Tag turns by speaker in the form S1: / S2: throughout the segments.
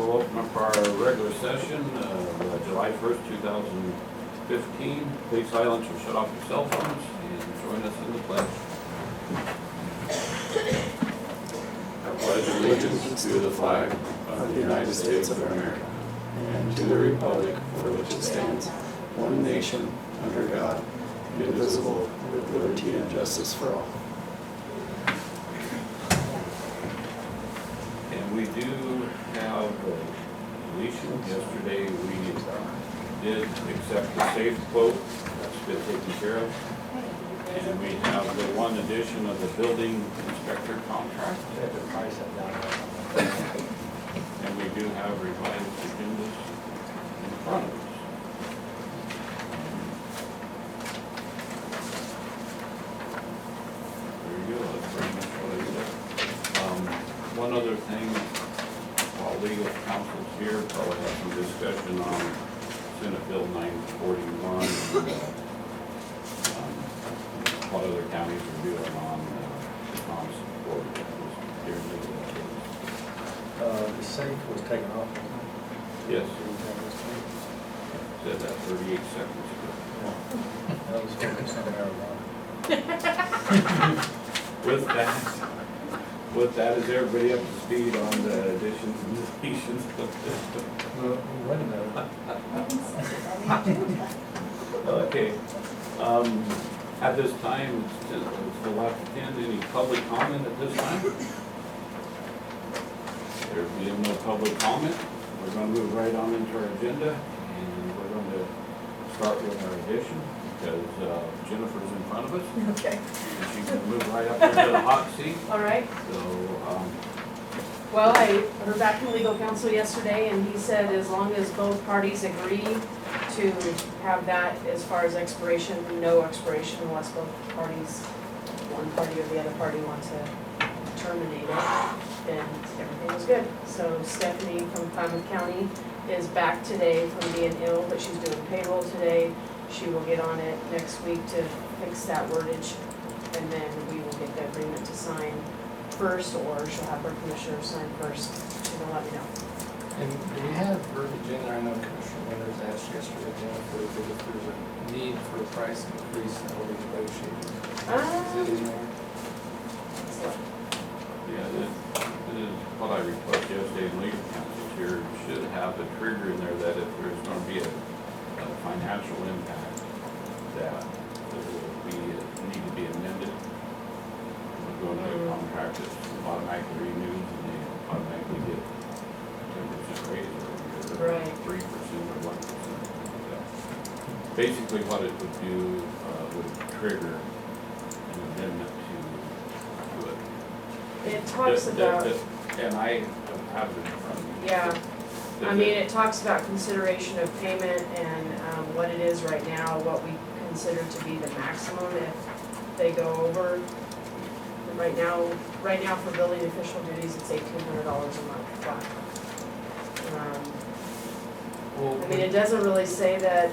S1: we'll open up our regular session, July 1st, 2015. Please silence or shut off your cell phones and join us in the pledge. I pledge allegiance to the flag of the United States of America and to the republic for which it stands, one nation, under God, indivisible, with liberty and justice for all. And we do have deletion. Yesterday we did accept the safe quote. That's been taken care of. And we have the one addition of the building inspector contract. And we do have revised agendas in front of us. There you go, that's pretty much what I said. One other thing, while legal counsel's here, probably have some discussion on Senate Bill 941. What other counties are doing on support here in legal case.
S2: The safe was taken off.
S1: Yes. Said that 38 seconds ago.
S2: That was focused on marijuana. With that, is everybody up to speed on the additions and deletions? Wait a minute. Okay. At this time, it's the last 10. Any public comment at this time? There being no public comment, we're going to move right on into our agenda, and we're going to start with our addition because Jennifer's in front of us.
S3: Okay.
S1: And she can move right up into the hot seat.
S3: All right.
S1: So,
S3: Well, I heard back from legal counsel yesterday, and he said as long as both parties agree to have that as far as expiration, no expiration unless both parties, one party or the other party want to terminate it, then everything was good. So Stephanie from Klamath County is back today from being ill, but she's doing payroll today. She will get on it next week to fix that wordage, and then we will get the agreement to sign first, or she'll have her commissioner sign first. She will let me know.
S4: And do we have verbiage in there? I know Commissioner Winters asked yesterday, Jennifer, that if there's a need for a price increase that will be negotiated. Is it in there?
S1: yeah, this is what I requested yesterday in legal counsel here. Should have a trigger in there that if there's going to be a financial impact, that it will need to be amended. We're going to a contract that's automatically renewed, and they automatically get 10% raise or
S3: Right.
S1: 3% or 1%. Basically, what it would do would trigger an amendment to it.
S3: It talks about,
S1: And I have it in front of me.
S3: yeah, I mean, it talks about consideration of payment and what it is right now, what we consider to be the maximum if they go over. Right now for building official duties, it's $1,800 a month flat. I mean, it doesn't really say that,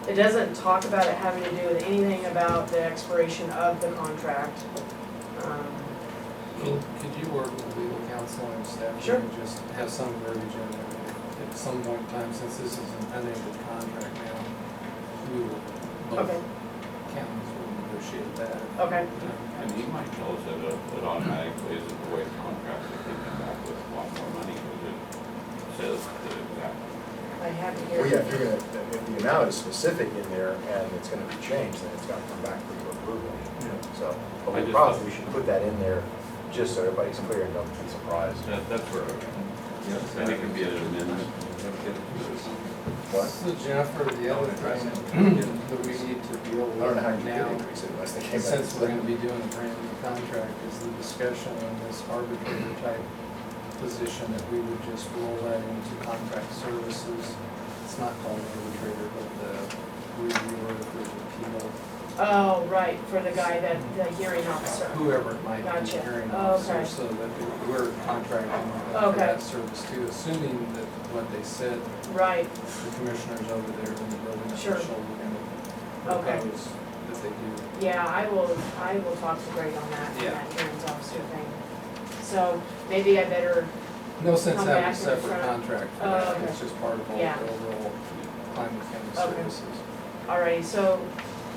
S3: it doesn't talk about it having to do with anything about the expiration of the contract.
S4: Could you work with legal counsel and staff?
S3: Sure.
S4: And just have some verbiage in there? At some point in time, since this is an unended contract now, we will, both
S3: Okay,
S4: counties will negotiate that.
S3: okay,
S1: And he might tell us that it automatically isn't the way the contract is going to come back with a lot more money, because it says the exact.
S3: I have it
S2: Well, yeah,
S3: here.
S2: if the amount is specific in there and it's gonna be changed, then it's gotta come back for your approval. So, but
S1: I
S2: we
S1: just-
S2: probably should put that in there just so everybody's clear and don't be surprised.
S1: That's where, and it can be an amendment.
S2: What?
S4: So Jennifer, the other thing that we need to deal
S2: I don't know how
S4: with
S2: you
S4: now,
S2: could increase it unless they came back.
S4: since we're gonna be doing a brand new contract, is the discussion on this arbitrator type position that we would just roll that into contract services. It's not called arbitrator, but the reviewer for the appeal,
S3: Oh, right, for the guy that, the hearing officer.
S4: whoever it might be,
S3: Gotcha.
S4: hearing
S3: Oh,
S4: officer,
S3: okay.
S4: so that we're contracting for
S3: Okay.
S4: that service too, assuming that what they said,
S3: Right,
S4: the commissioners over there in the building
S3: Sure.
S4: official were gonna
S3: Okay.
S4: propose that they do.
S3: yeah, I will talk to Greg on that
S4: Yeah.
S3: hearings officer thing. So maybe I better
S4: No sense
S3: come
S4: having
S3: back
S4: a
S3: in
S4: separate
S3: front.
S4: contract for
S3: Oh,
S4: that,
S3: okay.
S4: it's just part of all
S3: Yeah.
S4: the overall Climate County
S3: Okay.
S4: services.
S3: Alrighty, so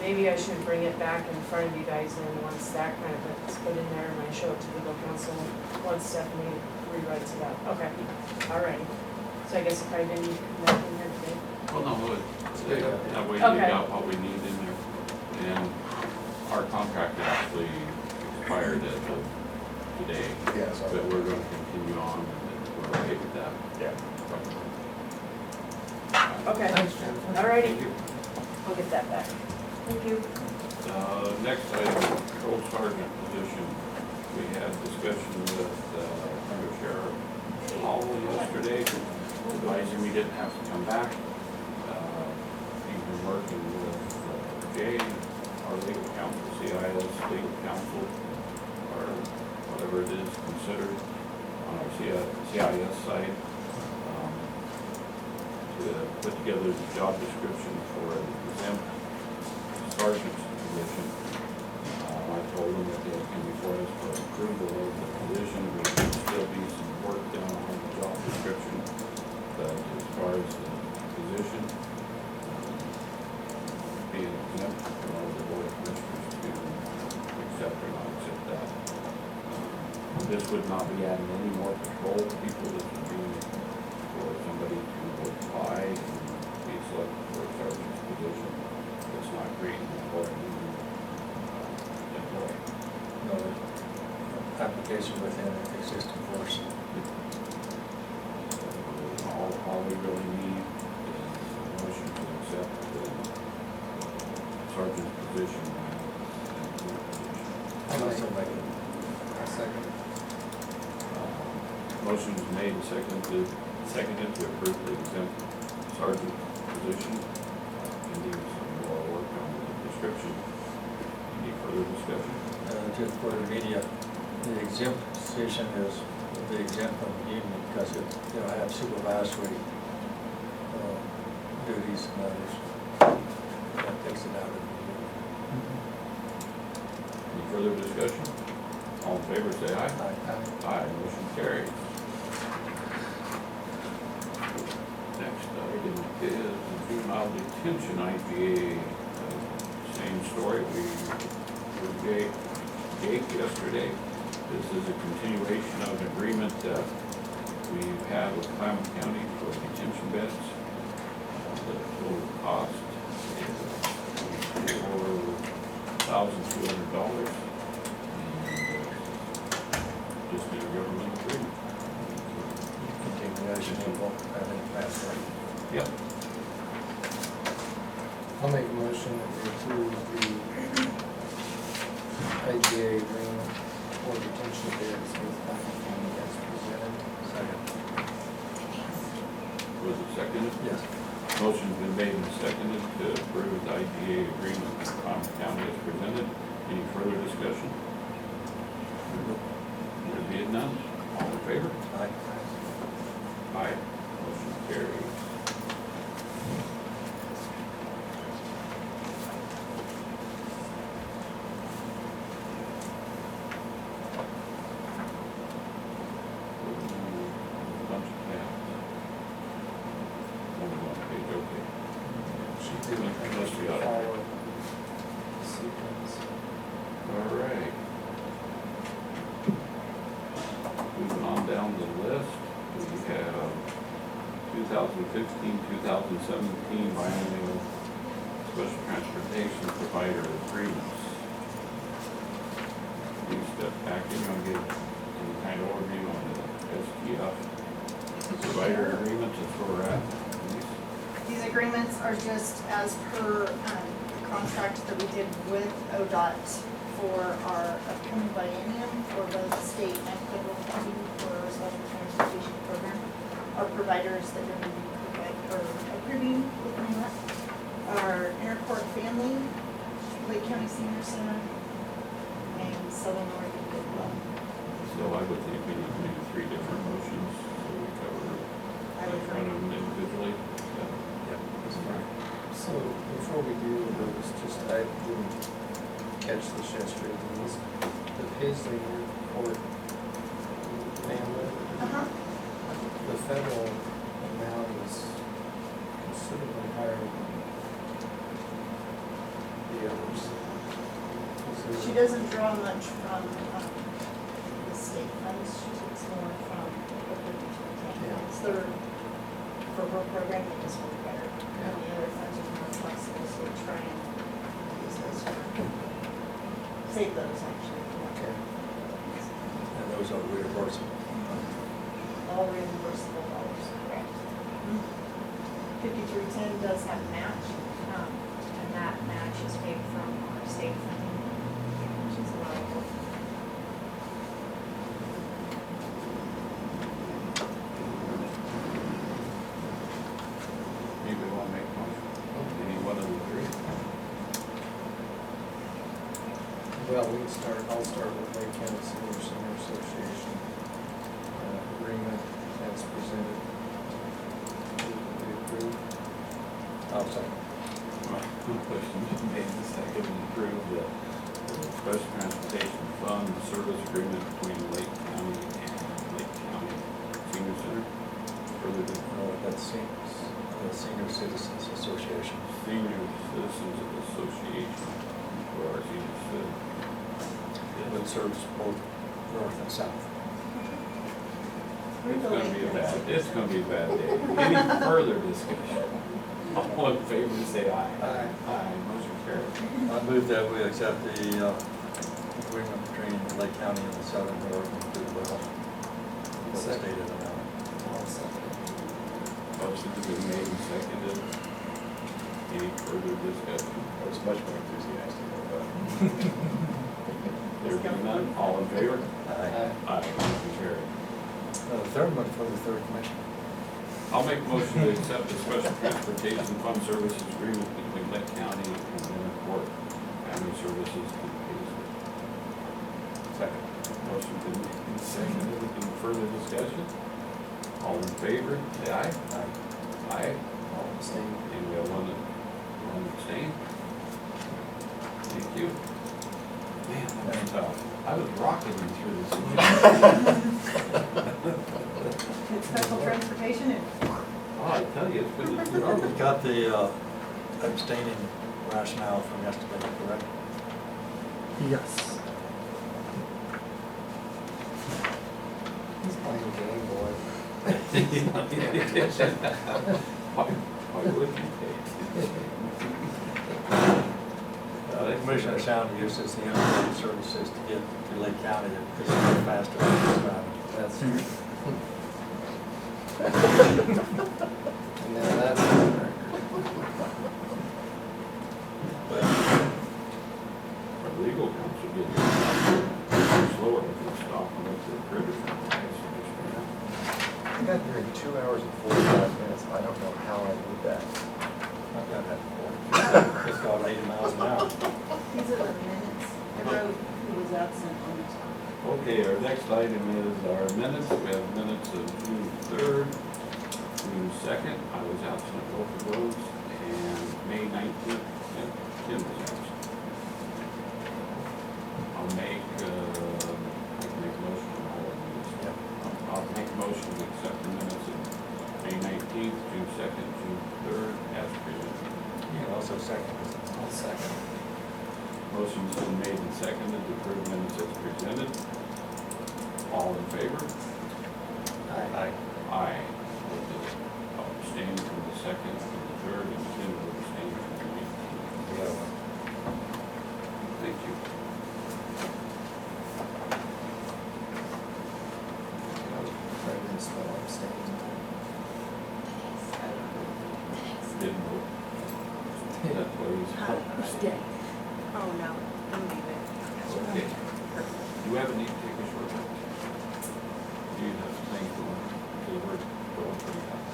S3: maybe I should bring it back in front of you guys and once that kind of gets put in there and I show it to legal counsel, once Stephanie rewrites it out. Okay, alrighty. So I guess if I didn't come back in here today.
S1: Well, no, that way you
S3: Okay.
S1: got what we need in there. And our contract actually expired as of today,
S5: Yeah, so.
S1: but we're gonna continue on and we're okay with that.
S5: Yeah.
S3: Okay,
S4: Thanks, Jennifer.
S3: alrighty,
S1: Thank you.
S3: I'll get that back. Thank you.
S1: Next item, patrol sergeant position. We had discussion with Under Sheriff Hall yesterday, advising we didn't have to come back. He's been working with Jay, our legal counsel, CIS legal counsel, or whatever it is considered on our CIS side, to put together the job description for an exempt sergeant's position. I told them that they had come before us for approval of the position. There would still be some work done on the job description, but as far as the position, being exempt, the board of commissioners to accept or not accept that. This would not be adding any more patrol people. This would be for somebody to apply and be selected for a sergeant's position. It's not creating a whole new employee.
S5: No application within existing force.
S1: All we really need is a motion to accept the sergeant's position and the position.
S5: I'll also make it.
S4: I'll second.
S1: Motion is made and seconded to approve the exempt sergeant position. Pending some more work on the description. Any further discussion?
S5: Just for the media, the exempt position is the exempt from the union because it, have supervisory duties and others. That takes it out of the union.
S1: Any further discussion? All in favor, say aye.
S5: Aye.
S1: Aye, motion carries. Next item is the juvenile detention IGA. Same story, we were Jake yesterday. This is a continuation of an agreement that we've had with Klamath County for detention beds. The total cost is $4,200. Just need a government agreement.
S5: Continuation of what I think passed right.
S1: Yep.
S4: I'll make a motion that we approve the IGA agreement for detention beds with Climate County as presented.
S5: Second.
S1: Was it seconded?
S5: Yes.
S1: Motion's been made and seconded to approve the IGA agreement with Klamath County as presented. Any further discussion? There being none, all in favor?
S5: Aye.
S1: Aye. Motion carries. Bunch of tabs. Only one page, okay.
S4: She did
S1: Unless we ought to-
S4: follow sequence.
S1: All right. Moving on down the list, we have 2015, 2017 biennial special transportation provider agreements. You step back, you're gonna give any kind of overview on the STF provider agreements, that's where we're at.
S6: These agreements are just as per the contract that we did with ODOT for our upcoming biennium for both state and federal funding for our special transportation program. Our providers that are going to be approving within that are Intercourt Family, Lake County Senior Center, and Southern Oregon Good Well.
S1: So I would think we need to do 3 different motions, so we cover
S6: I would
S1: each one of them individually. Yeah.
S4: So before we do those, just I didn't catch this yesterday, the Paisley Court family,
S6: Uh-huh.
S4: federal amount is considerably higher than the others.
S6: She doesn't draw much from the state funds, she gets more from the
S4: Yeah.
S6: It's their, for her program, it just work better. And the other funds are more flexible, so we try and use those for, save those actually.
S4: Okay.
S5: And those are reimbursable.
S6: All reimbursable dollars, correct. 5310 does have match, and that match is paid from our state funding, which is allowable.
S1: Anybody want to make a motion? Any one of the three?
S4: Well, I'll start with Lake County Senior Center Association agreement as presented. We approve.
S5: I'll second.
S1: Motion made and seconded to approve the special transportation fund service agreement between Lake County and Lake County Senior Center. Further to
S5: That's the Senior Citizens Association.
S1: Senior Citizens Association for our senior citizens.
S5: It serves both north and south.
S1: It's gonna be a bad day. Any further discussion? All in favor, say aye.
S4: Aye.
S1: Aye, motion carried.
S5: I move that we accept the agreement between Lake County and the Southern Oregon to the well. What's
S4: Second.
S5: stated in that?
S4: I'll second.
S1: Motion has been made and seconded. Any further discussion?
S2: I was much more enthusiastic about
S1: There being none, all in favor?
S5: Aye.
S1: Aye, motion carried.
S5: The third one for the third commission.
S1: I'll make a motion to accept the special transportation fund services agreement between Lake County and Court Family Services to Paisley.
S2: Second.
S1: Motion been made and seconded. Any further discussion? All in favor, say aye.
S5: Aye.
S1: Aye.
S4: I'll abstain.
S1: And we have one abstain. Thank you. Man, that was tough. I was rocketing through this.
S6: It's special transportation and
S1: Oh, I tell you, it's been a
S5: We got the abstaining rationale from yesterday, correct?
S4: Yes. He's playing Game Boy.
S1: Why would you take?
S5: The Commissioner Sound uses the integrated services to get to Lake County because it's faster than this route.
S4: That's true. And now that's on the record.
S1: Our legal counsel gets slower if it's stopping with the critters.
S2: I got here in 2 hours and 45 minutes. I don't know how I did that.
S5: I've got that before. It's got 80 miles an hour.
S6: these are the minutes. I wrote who was absent on the top.
S1: Okay, our next item is our minutes. We have minutes of June 3rd, June 2nd. I was absent at both of those, and May 19th, Tim was absent. I'll make, I can make a motion on all of these.
S5: Yep.
S1: I'll make a motion to accept the minutes of May 19th, June 2nd, June 3rd, as presented.
S5: You can also second this.
S4: I'll second.
S1: Motion's been made and seconded to approve minutes as presented. All in favor?
S5: Aye.
S1: Aye. I'll abstain from the second and the third, and Tim will abstain from the 19th.
S5: The other one.
S1: Thank you.
S4: I didn't spell abstain.
S1: Didn't vote. That's why he's.
S6: Oh, no, I'm leaving.
S1: Okay. Do you ever need to take a short break? Do you have things going, because we're going pretty fast?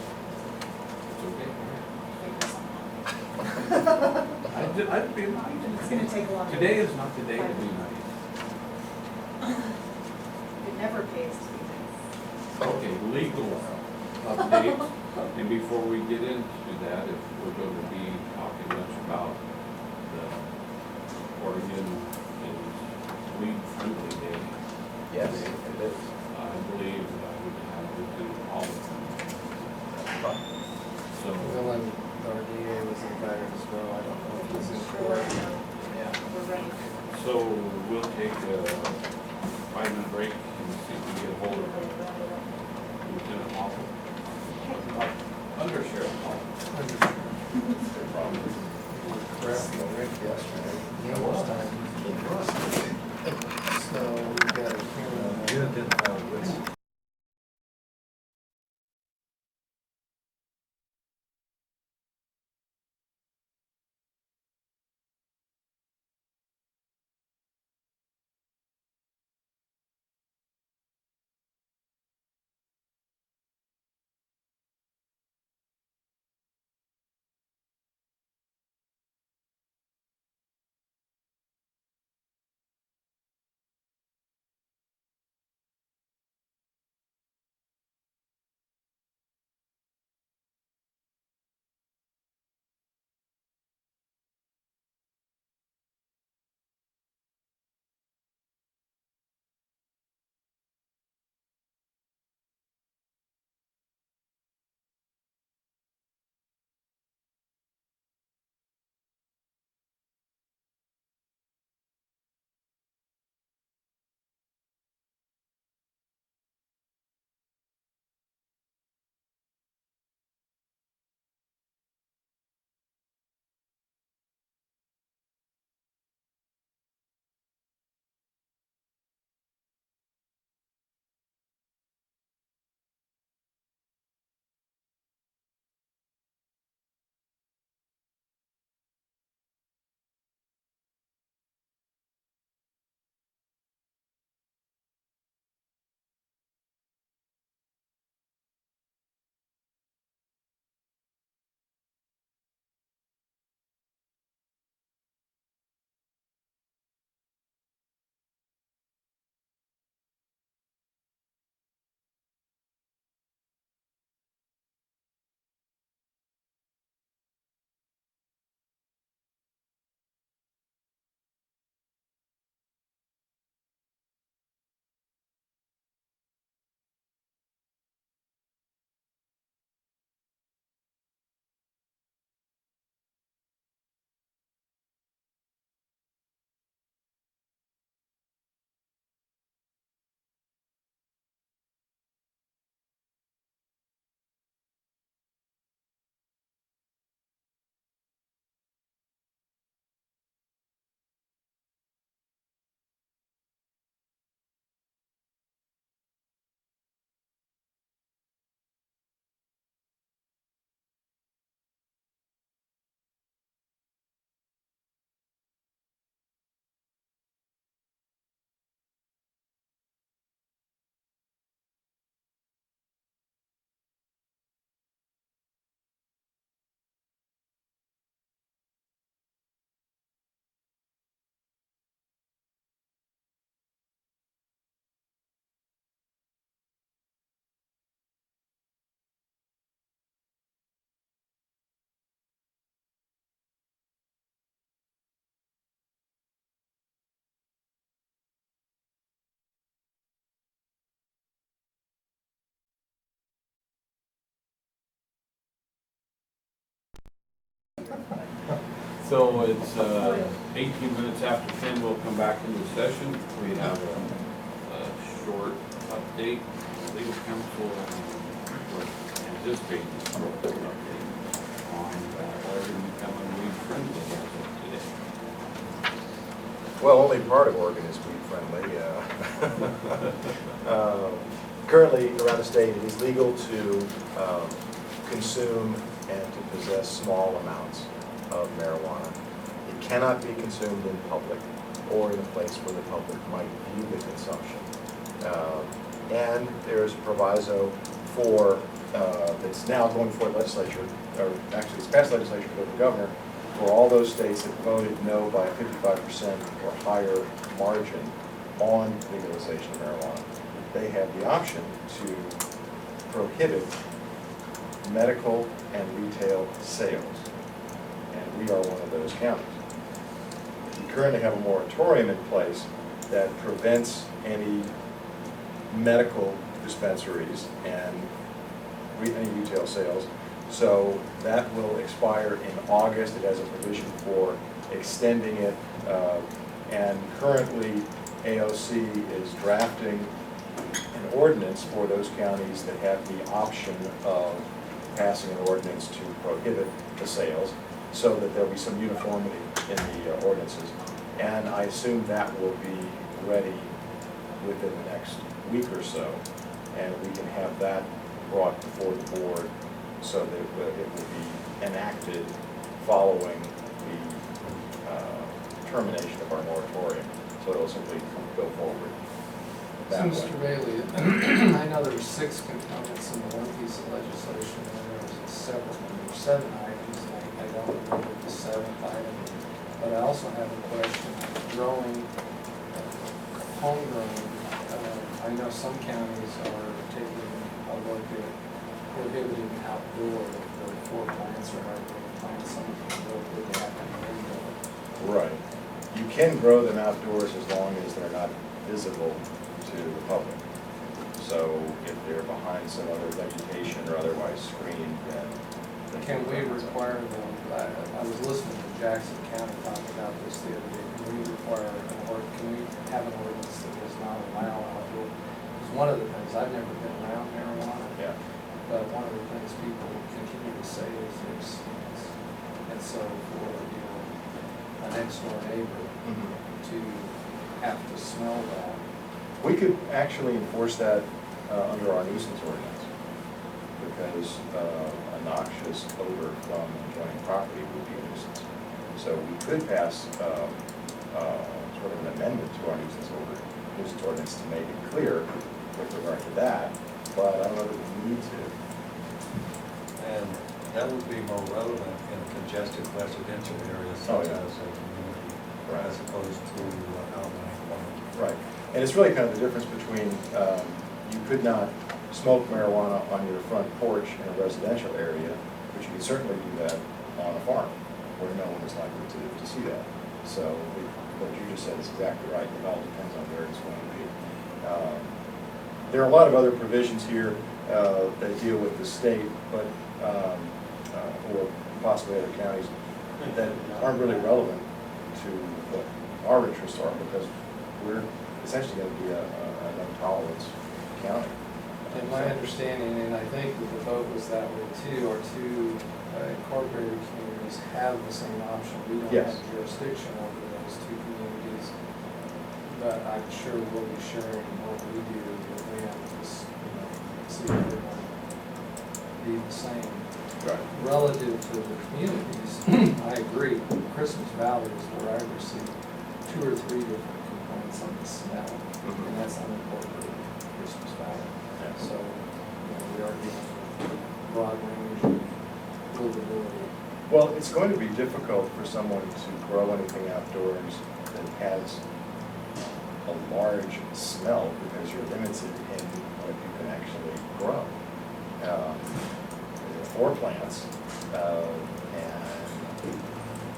S1: It's okay. I'd be nice.
S6: It's gonna take a long.
S1: Today is not the day to be nice.
S6: It never pays to be nice.
S1: Okay, legal updates, and before we get into that, if we're going to be talking much about the Oregon is weed friendly day.
S2: Yes, it is.
S1: I believe that I would have within all of them. So,
S4: Bill and our DA was invited as well, I don't know if he's in court.
S3: Yeah, we're ready.
S1: so we'll take a 5-minute break and see if we can get a hold of Lieutenant Hopper. Under Sheriff Hopper.
S4: Correct, Rick yesterday, numerous times. So we've got a hearing.
S1: So it's 18 minutes after 10, we'll come back into session. We have a short update. Legal counsel was anticipating a short update on Oregon becoming weed friendly as of today.
S7: Well, only part of Oregon is weed friendly. Currently, around the state, it is legal to consume and to possess small amounts of marijuana. It cannot be consumed in public or in a place where the public might view the consumption. And there is a proviso for, that's now going before the legislature, or actually it's passed legislature to the governor, for all those states that voted no by a 55% or higher margin on legalization of marijuana. They have the option to prohibit medical and retail sales. And we are one of those counties. We currently have a moratorium in place that prevents any medical dispensaries and any retail sales. So that will expire in August. It has a provision for extending it. And currently, AOC is drafting an ordinance for those counties that have the option of passing an ordinance to prohibit the sales, so that there'll be some uniformity in the ordinances. And I assume that will be ready within the next week or so, and we can have that brought before the board so that it will be enacted following the termination of our moratorium. So it'll simply go forward
S4: So,
S7: that
S4: Mr.
S7: way.
S4: Bailey, I know there were 6 components in the one piece of legislation, and there was several, there were 7 items, and I don't remember the 7th item. But I also have a question on growing, homegrown. I know some counties are taking a look at prohibiting outdoor, or 4 plants or outdoor plants, some of them look at indoor.
S7: Right. You can grow them outdoors as long as they're not visible to the public. So if they're behind some other vegetation or otherwise screened, then.
S4: Can we require them, I was listening to Jackson County talk about this the other day, can we require can we have an ordinance that does not allow outdoor? Because one of the things, I've never been around marijuana,
S7: Yeah.
S4: but one of the things people continue to say is there's stinks. And so for, a next door neighbor to have to smell that.
S7: We could actually enforce that under our nuisance ordinance, because a noxious odor from adjoining property would be a nuisance. So we could pass sort of an amendment to our nuisance ordinance to make it clear with regard to that, but I don't know that we need to.
S5: And that would be more relevant in congested residential areas
S7: Oh,
S5: such
S7: yeah.
S5: as a community,
S7: Right.
S5: as opposed to outlying farms.
S7: Right, and it's really kind of the difference between, you could not smoke marijuana on your front porch in a residential area, but you can certainly do that on a farm, where no one is likely to see that. So what you just said is exactly right, it all depends on where it's going to be. There are a lot of other provisions here that deal with the state, but, or possibly other counties, that aren't really relevant to what our interests are, because we're essentially going to be a no tolerance county.
S4: And my understanding, and I think that the vote was that way too, our 2 incorporated communities have the same option. We don't
S7: Yes.
S4: have jurisdiction over those 2 communities, but I'm sure we'll be sharing what we do with them, just, see everyone be the same.
S7: Right.
S4: Relative to the communities, I agree, Christmas Valley is where I received 2 or 3 different complaints on the smell, and that's unincorporated Christmas Valley. So, we are dealing with a broad range of livability.
S7: Well, it's going to be difficult for someone to grow anything outdoors that has a large smell, because you're limited in what you can actually grow. There are 4 plants, and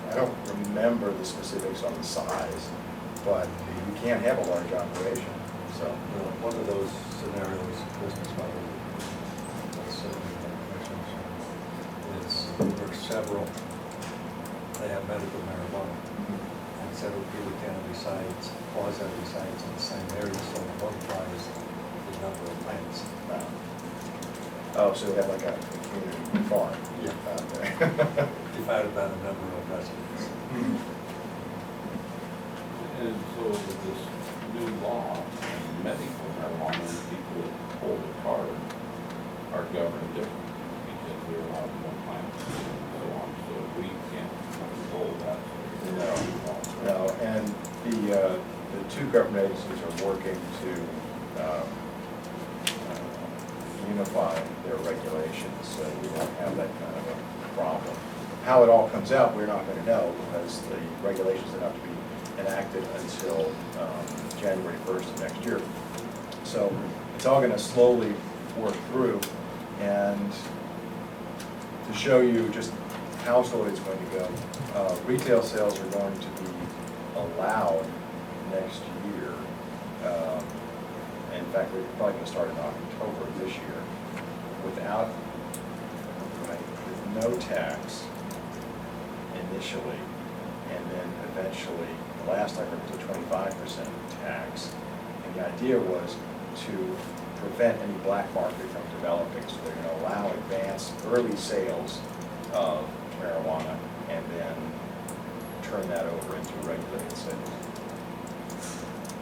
S7: I don't remember the specifics on the size, but you can't have a large operation, so.
S5: One of those scenarios, Christmas Valley, that's certainly the commission's, is there are several, they have medical marijuana, and several people can reside, quasi-resides in the same area, so it multiplies the number of plants.
S7: Oh, so they have like a community farm
S5: Yeah.
S7: out there.
S5: Divided by the number of residents.
S1: And so with this new law, medical marijuana, people that hold a card are governed differently, because they're allowed more plants and so on, so we can't control that.
S7: No, and the 2 government agencies are working to unify their regulations, so we won't have that kind of a problem. How it all comes out, we're not going to know, because the regulations don't have to be enacted until January 1st of next year. So it's all going to slowly work through, and to show you just how slowly it's going to go, retail sales are going to be allowed next year, and in fact, we're probably gonna start in October of this year, without, with no tax initially, and then eventually, the last I heard was a 25% tax. And the idea was to prevent any black market from developing, so they're gonna allow advanced, early sales of marijuana, and then turn that over into regulated sales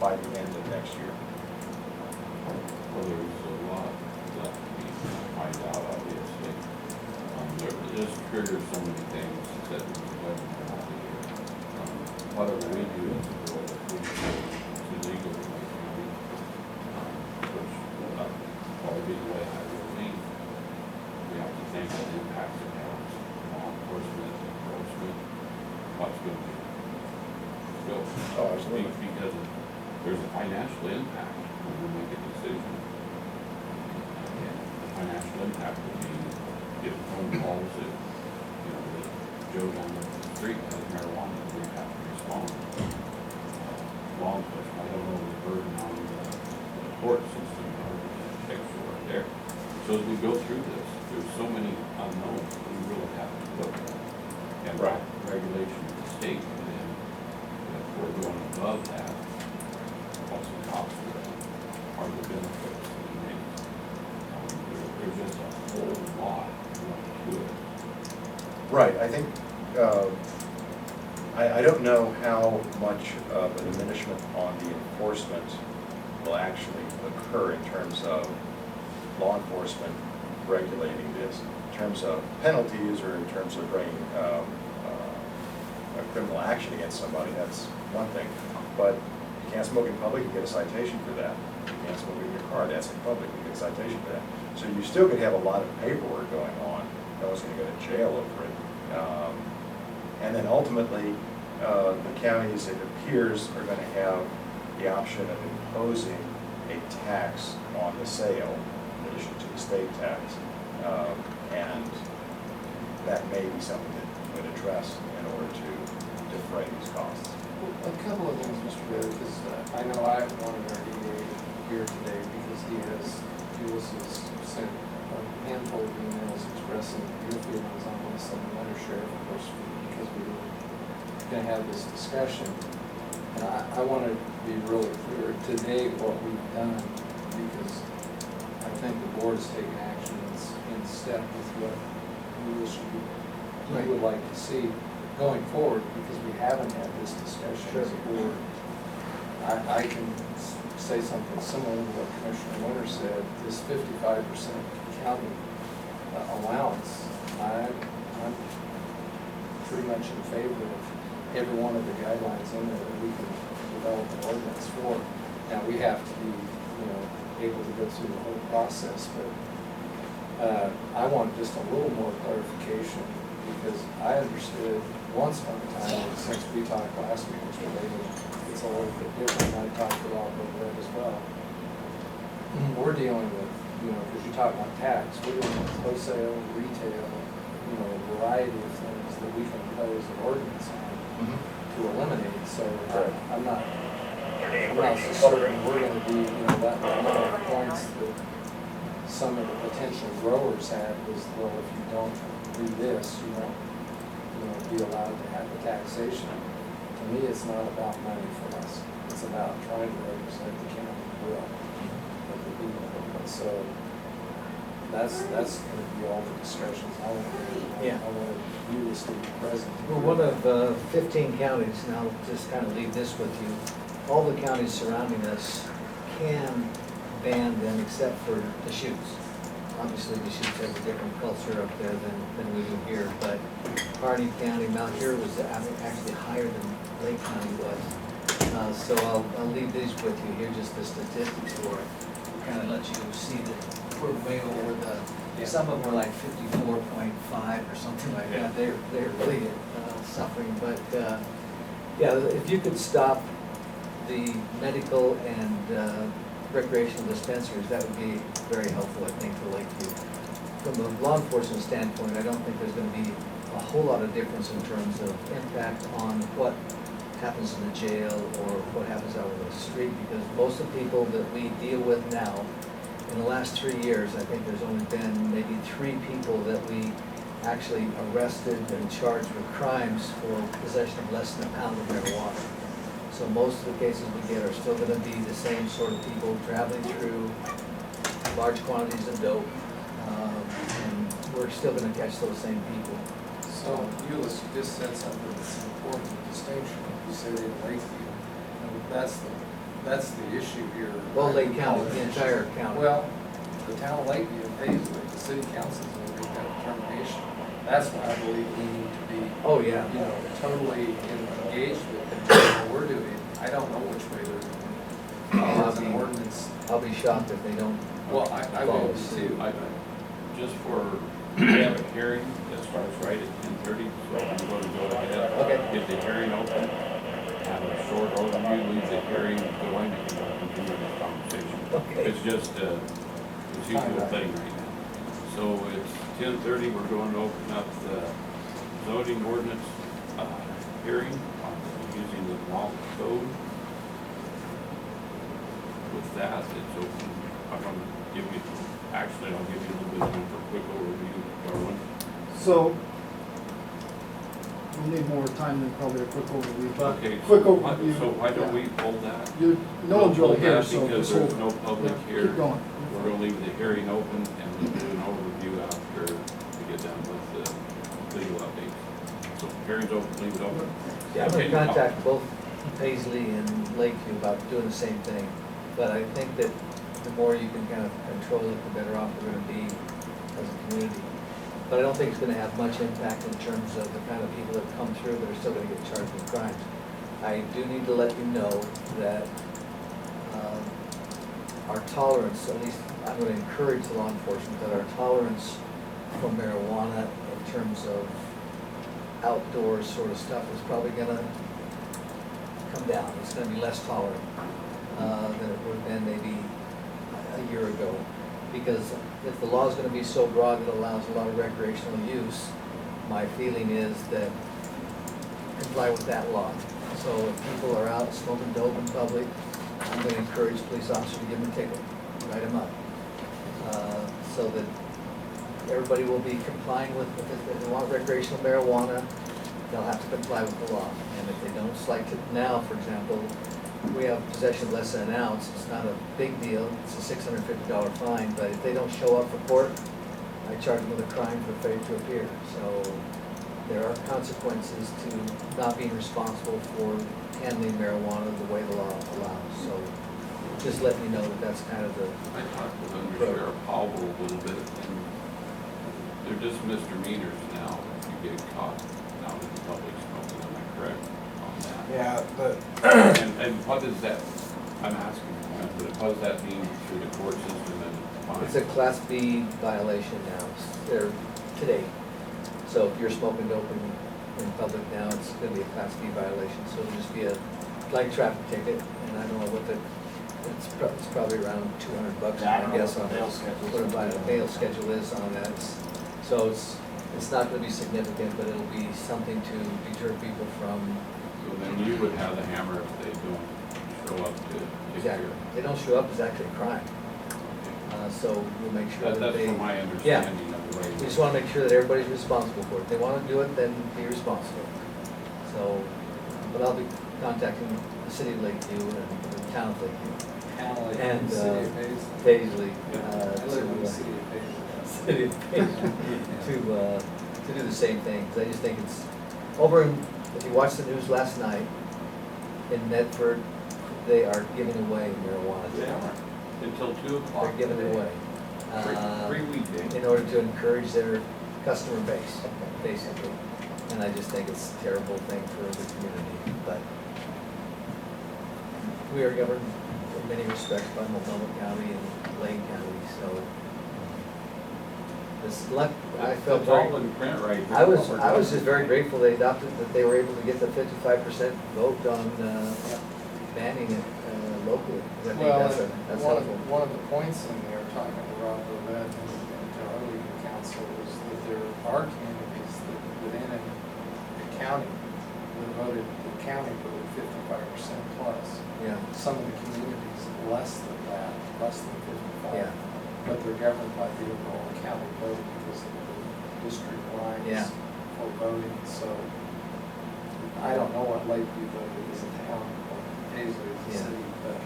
S7: by the end of next year.
S1: Well, there's a lot left to be find out, obviously. This triggers so many things that we don't know how to do. Whatever we do as a board, if we go to legal, which will not probably be the way I would think, we have to think of the impacts it has, law enforcement, what's going to be. So,
S7: Oh, absolutely.
S1: because there's a financial impact when we make a decision. And the financial impact would be get phone calls that, that Joe down the street has marijuana, we have to respond. Law enforcement, I don't know the burden on the court system or the extra there. So as we go through this, there's so many unknowns that we really have to look at. And
S7: Right.
S1: regulation of the state, and then if we're going above that, what's the cost of that? Are the benefits that we make? There's just a whole lot to it.
S7: Right, I think, I don't know how much of a diminishment on the enforcement will actually occur in terms of law enforcement regulating this, in terms of penalties or in terms of bringing a criminal action against somebody, that's one thing. But you can't smoke in public, you get a citation for that. You can't smoke in your car, that's in public, you get a citation for that. So you still could have a lot of paperwork going on, no one's gonna go to jail over it. And then ultimately, the counties, it appears, are gonna have the option of imposing a tax on the sale in addition to the state tax. And that may be something that you would address in order to defray these costs.
S4: A couple of things, Mr. Bailey, because I know I wanted our DA here today because he has sent a handful of emails expressing your feelings on this and the letter sheriff, of course, because we were going to have this discussion. And I want to be really clear today what we've done, because I think the board has taken action in step with what we would like to see going forward, because we haven't had this discussion as a board. I can say something similar to what Commissioner Winter said. This 55% county allowance, I'm pretty much in favor of every one of the guidelines in there that we can develop an ordinance for. Now, we have to be, able to go through the whole process, but I want just a little more clarification, because I understood once upon a time, and since we talked last week, Mr. Bailey, it's a little bit different, and I talked about that as well. We're dealing with, because you talk about tax, we're dealing with wholesale, retail, a variety of things that we can impose an ordinance on to eliminate. So I'm not so certain we're going to be, that number of points that some of the potential growers had was, well, if you don't do this, you won't be allowed to have the taxation. To me, it's not about money for us. It's about trying to represent the county well of the people. And so that's going to be all the discussions. I want you to stay present.
S8: We're one of 15 counties, and I'll just kind of leave this with you. All the counties surrounding us can ban them except for the shoots. Obviously, the shoots have a different culture up there than we do here, but Harney County, Mount Airy was actually higher than Lake County was. So I'll leave these with you here, just the statistics for it. Kind of let you see that we're way over some of them were like 54.5 or something like that. They're really suffering, but yeah, if you could stop the medical and recreational dispensaries, that would be very helpful, I think, to Lakeview. From a law enforcement standpoint, I don't think there's going to be a whole lot of difference in terms of impact on what happens in the jail or what happens out on the street, because most of the people that we deal with now, in the last 3 years, I think there's only been maybe 3 people that we actually arrested and charged with crimes for possession of less than a pound of marijuana. So most of the cases we get are still gonna be the same sort of people traveling through large quantities of dope, and we're still gonna catch those same people.
S4: So, Euless, you just said something that's an important distinction. You said in Lakeview, and that's the issue here.
S8: Well, Lake County, the entire county.
S4: Well, the town of Lakeview and Paisley, the city council's gonna make that determination. That's why I believe we need to be,
S8: Oh, yeah.
S4: you know, totally engaged with what we're doing. I don't know which way they're going. It's an ordinance.
S8: I'll be shocked if they don't.
S4: Well, I will be too.
S1: Just for, we have a hearing that starts right at 10:30, so I'm going to go ahead.
S8: Okay.
S1: Get the hearing open, have a short overview, leave the hearing going, and we'll continue this conversation.
S8: Okay.
S1: It's just, it's usual thing right now. So it's 10:30, we're going to open up the zoning ordinance, hearing on using the law code. With that, it's open. I'm going to give you, actually, I'll give you a little bit of time for a quick overview, Darwin.
S9: So, we'll need more time than probably a quick overview, but
S1: Okay,
S9: quick
S1: so
S9: overview.
S1: why don't we hold that?
S9: You, no one's
S1: We'll
S9: really
S1: hold
S9: here,
S1: that
S9: so
S1: because
S9: just hold.
S1: there's no public
S9: Yeah,
S1: here.
S9: Keep going.
S1: We're gonna leave the hearing open and we'll do an overview after we get done with the legal updates. So hearing's open, leave it open.
S8: Yeah, I'm
S1: Okay,
S8: gonna contact both Paisley and Lakeview about doing the same thing. But I think that the more you can kind of control it, the better off we're gonna be as a community. But I don't think it's gonna have much impact in terms of the kind of people that come through that are still gonna get charged with crimes. I do need to let you know that our tolerance, at least I'm gonna encourage the law enforcement, that our tolerance for marijuana in terms of outdoors sort of stuff is probably gonna come down. It's gonna be less tolerant than it would have been maybe a year ago. Because if the law is gonna be so broad that it allows a lot of recreational use, my feeling is that comply with that law. So if people are out smoking dope in public, I'm gonna encourage police officers to give them a ticket, write them up. So that everybody will be complying with, if they want recreational marijuana, they'll have to comply with the law. And if they don't, it's like now, for example, we have possession of less than an ounce, it's not a big deal, it's a $650 fine, but if they don't show up for court, I charge them with a crime for failure to appear. So there are consequences to not being responsible for handling marijuana the way the law allows. So just letting you know that that's kind of the,
S1: I talked with Under Sheriff Powell a little bit, and they're just misdemeanors now if you get caught out in public smoking, am I correct on that?
S9: Yeah, but
S1: And what does that, I'm asking, what does that mean through the court system and fine?
S8: it's a Class B violation now, they're today. So if you're smoking dope in public now, it's gonna be a Class B violation, so it'll just be a light traffic ticket, and I don't know what the, it's probably around $200, I guess, on what a bail schedule is on that. So it's not gonna be significant, but it'll be something to deter people from.
S1: So then you would have the hammer if they don't show up to take
S8: Exactly.
S1: care.
S8: If they don't show up, it's actually a crime. So we'll make sure that
S1: That's
S8: they.
S1: from my understanding of the way.
S8: We just wanna make sure that everybody's responsible for it. If they wanna do it, then be responsible. So, but I'll be contacting the city of Lakeview and the town of Lakeview. And,
S4: City of Paisley.
S8: Paisley,
S4: I live in the city of Paisley.
S8: city of Paisley, to do the same thing. 'Cause I just think it's, over in, if you watched the news last night, in Medford, they are giving away marijuana.
S1: They are, until 2 o'clock.
S8: They're giving it away.
S1: Free weekday.
S8: In order to encourage their customer base, basically. And I just think it's a terrible thing for the community, but we are governed in many respects by Multnomah County and Lane County, so this luck, I felt
S1: It's all
S8: very,
S1: in print right here.
S8: I was just very grateful they adopted, that they were able to get the 55% vote on banning it locally. 'Cause I think
S4: Well,
S8: that's
S4: one
S8: helpful.
S4: one of the points in there, talking to Rob Levette and to our legal counsel, is that there are communities that within the county that voted, that county voted 55% plus.
S8: Yeah,
S4: Some of the communities less than that, less than 55.
S8: Yeah.
S4: But they're governed by the overall county vote because of the district lines
S8: Yeah.
S4: for voting, so I don't know what Lakeview voted as a town or Paisley as a
S8: Yeah.
S4: city, but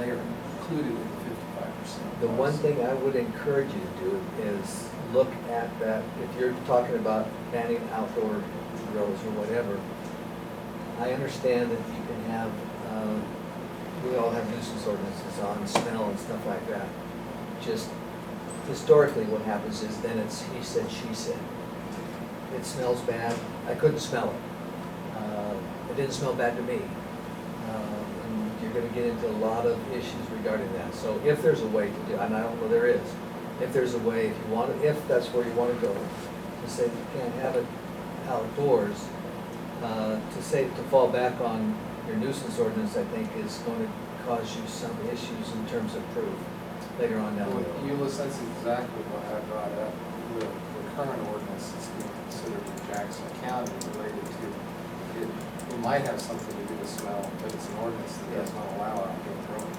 S4: they are included in the 55%.
S8: the one thing I would encourage you to do is look at that, if you're talking about banning outdoor grills or whatever, I understand that you can have, we all have nuisance ordinances on smell and stuff like that. Just historically, what happens is then it's he said, she said. It smells bad, I couldn't smell it. It didn't smell bad to me. And you're gonna get into a lot of issues regarding that. So if there's a way to do, and I don't know there is, if there's a way, if you want, if that's where you wanna go, to say you can't have it outdoors, to say, to fall back on your nuisance ordinance, I think is going to cause you some issues in terms of proof later on down the
S4: Well,
S8: road.
S4: Euless, that's exactly what I brought up, the current ordinance that's being considered in Jackson County related to, it might have something to do with smell, but it's an ordinance that does not allow outdoor growing.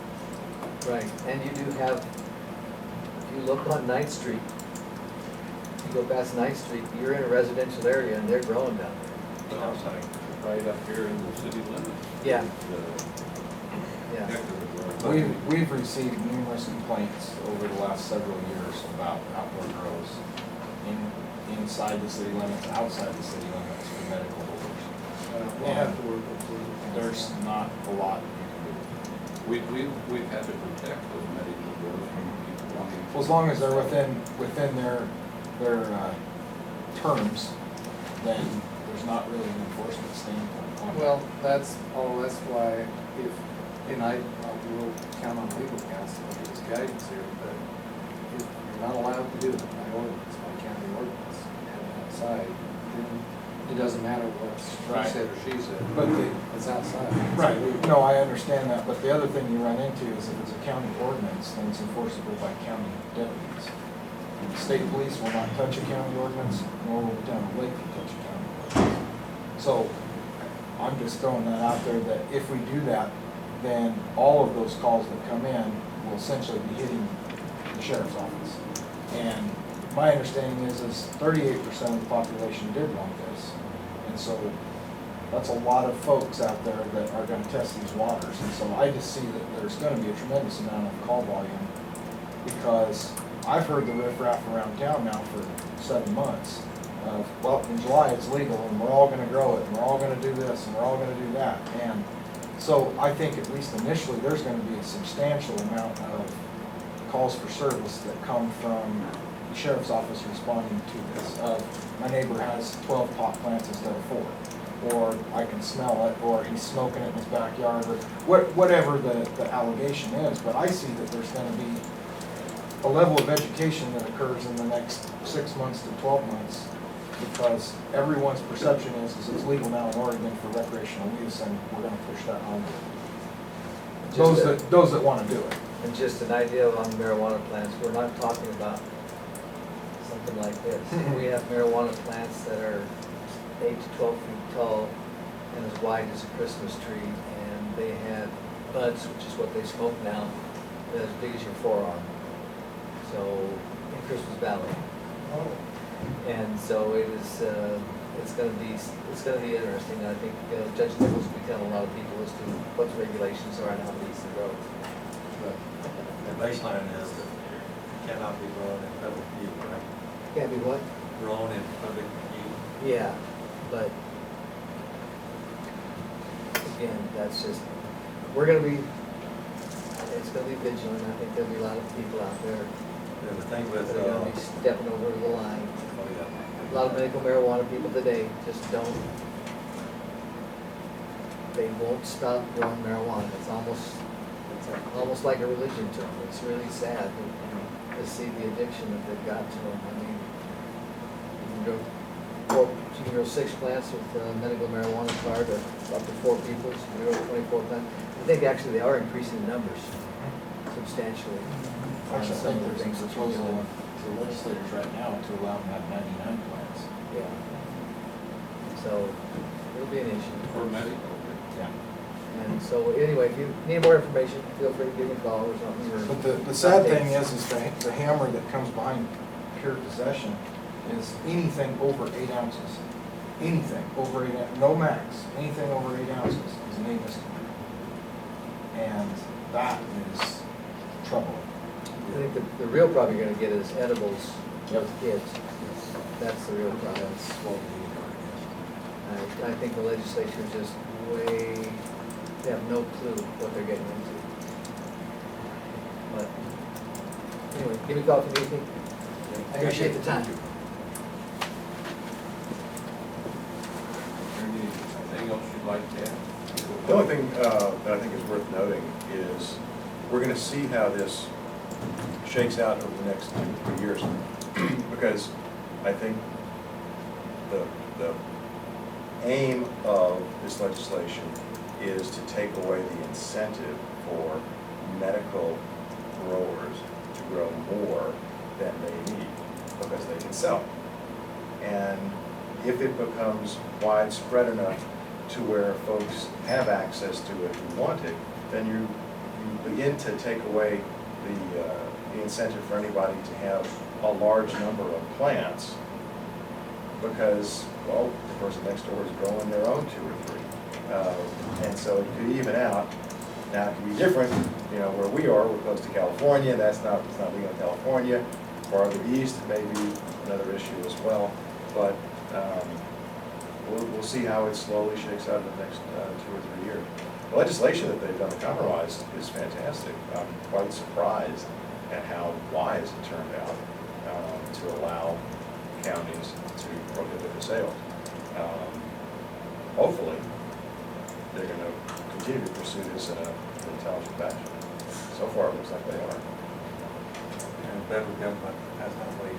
S8: Right, and you do have, if you look on Ninth Street, you go past Ninth Street, you're in a residential area and they're growing down there.
S1: Sounds like right up here in the city limits.
S8: Yeah.
S1: The
S8: Yeah.
S1: heck of a road.
S10: We've received numerous complaints over the last several years about outdoor grows inside the city limits, outside the city limits for medical orders.
S4: We'll have to work with the.
S10: There's not a lot you can do.
S1: We've had to protect those medical grows from people wanting.
S10: Well, as long as they're within their terms, then there's not really an enforcement standpoint on it.
S4: Well, that's why if, and I will count on legal counsel to give us guidance here, but if you're not allowed to do it by ordinance, by county ordinance, and outside, then it doesn't matter what
S10: Right.
S4: he said or she said,
S10: But
S4: it's outside.
S10: Right, no, I understand that, but the other thing you run into is if it's a county ordinance, then it's enforceable by county deputies. The state police will not touch a county ordinance, nor will the town of Lakeview touch a county ordinance. So, I'm just throwing that out there, that if we do that, then all of those calls that come in will essentially be hitting the sheriff's office. And my understanding is 38% of the population did want this. And so that's a lot of folks out there that are gonna test these waters. And so I just see that there's gonna be a tremendous amount of call volume, because I've heard the riffraff around town now for 7 months of, well, in July it's legal and we're all gonna grow it and we're all gonna do this and we're all gonna do that. And so I think at least initially, there's gonna be a substantial amount of calls for service that come from the sheriff's office responding to this. My neighbor has 12 pot plants instead of 4, or I can smell it, or he's smoking it in his backyard, or whatever the allegation is. But I see that there's gonna be a level of education that occurs in the next 6 months to 12 months, because everyone's perception is it's legal now in Oregon for recreational use, and we're gonna push that home. Those that wanna do it.
S8: And just an idea on marijuana plants, we're not talking about something like this. We have marijuana plants that are 8 to 12 feet tall and as wide as a Christmas tree, and they have buds, which is what they smoke now, as big as your forearm. So, in Christmas Valley. And so it is, it's gonna be interesting. I think Judge Nichols will be telling a lot of people as to what the regulations are and how to use the roads.
S5: The baseline is that it cannot be grown in public view, right?
S8: Can't be what?
S5: Grown in public view.
S8: Yeah, but again, that's just, we're gonna be, it's gonna be vigilant. I think there'll be a lot of people out there
S5: And the thing with,
S8: that are gonna be stepping over the line.
S5: oh yeah.
S8: A lot of medical marijuana people today just don't, they won't stop growing marijuana. It's almost like a religion to them. It's really sad to see the addiction that they've got to them. I mean, you can grow 6 plants with medical marijuana card, up to 4 people, so you can grow 24 plants. I think actually they are increasing the numbers substantially.
S10: Actually, I
S8: Some
S10: think
S8: of the
S10: there's a
S8: things that you're
S10: proposal
S8: doing.
S10: to the legislators right now to allow them to have 99 plants.
S8: Yeah. So, it'll be an issue.
S1: For medical.
S10: Yeah.
S8: And so, anyway, if you need more information, feel free to give me a call or something, or.
S10: But the sad thing
S8: updates.
S10: is the hammer that comes behind pure possession is anything over 8 ounces. Anything over 8, no max, anything over 8 ounces is an 8 misdemeanor. And that is trouble.
S8: I think the real problem you're gonna get is edibles with kids. That's the real problem.
S5: That's what we need, I
S8: I think the legislature is just way, they have no clue what they're getting into. But, anyway, give me a call if you need me. I appreciate the time.
S1: Anything else you'd like to add?
S7: The only thing that I think is worth noting is we're gonna see how this shakes out over the next 2 to 3 years. Because I think the aim of this legislation is to take away the incentive for medical growers to grow more than they need because they can sell. And if it becomes widespread enough to where folks have access to it who want it, then you begin to take away the incentive for anybody to have a large number of plants because, well, the person next door is growing their own 2 or 3. And so it could even out. Now, it can be different, you know, where we are, we're close to California, it's not legal in California. Farther east, it may be another issue as well. But we'll see how it slowly shakes out in the next 2 or 3 years. The legislation that they've done to compromise is fantastic. I'm quite surprised at how wise it turned out to allow counties to prohibit the sale. Hopefully, they're going to continue to pursue this in an intelligent fashion. So far, it looks like they are.
S5: And the federal government has not weighed in.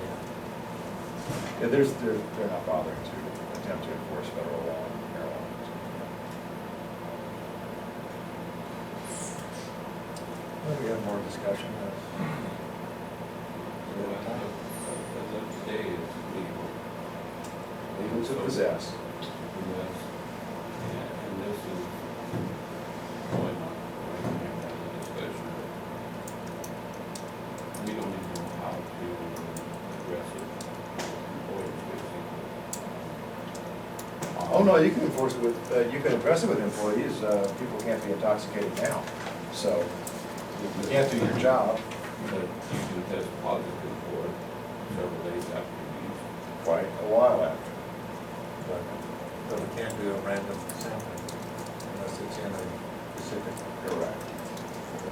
S7: Yeah, they're not bothering to attempt to enforce federal law on marijuana.
S5: Well, we have more discussion.
S1: As of today, it's legal.
S7: Legal to possess.
S1: Yes. And this is going on, we're going to have that discussion. We don't even know how to address it. Employers, basically.
S7: Oh, no, you can enforce it with, you can address it with employees. People can't be intoxicated now. So you can't do your job.
S1: But you can test positive for it several days after you use it.
S7: Quite a while after.
S5: But we can't do a random sampling unless it's in a specific
S7: Correct.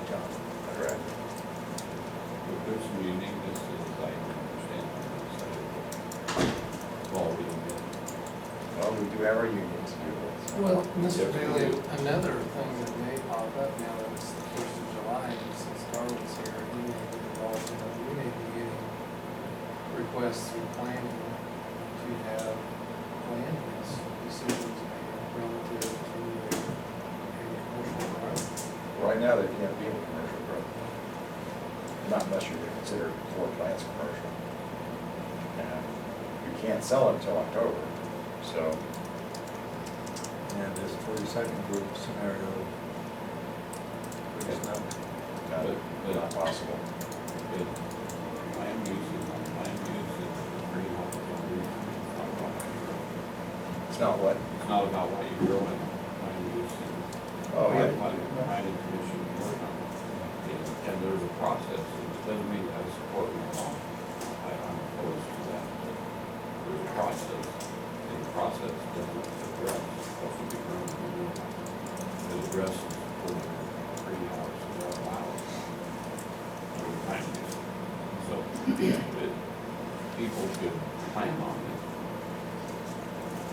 S5: job.
S7: Correct.
S1: But there's some uniqueness to the site, I understand on this side. Quality of it.
S7: Well, we do have our unions to do this.
S4: Well, Mr.
S1: Yes, we
S4: Bailey,
S1: do.
S4: another thing that may pop up now that it's the 1st of July, and since Darwin's here, he may get involved in it. We may be getting requests through planning to have land use decisions made relative to a commercial project.
S7: Right now, there can't be any commercial growth. Not unless you consider 4 plants commercial. And you can't sell it until October, so.
S5: And this 42nd group scenario, we just know.
S7: Not possible.
S1: But land use is greenhouse.
S7: It's not what?
S1: It's not about what you grow in, land use.
S7: Oh, yeah.
S1: Planning commission work on it. And there's a process, it doesn't mean I support my law, I'm opposed to that, but there's a process, and the process doesn't address what should be grown in the greenhouse. It addresses for the greenhouse that are allowed for the land use. So, if people could plan on it,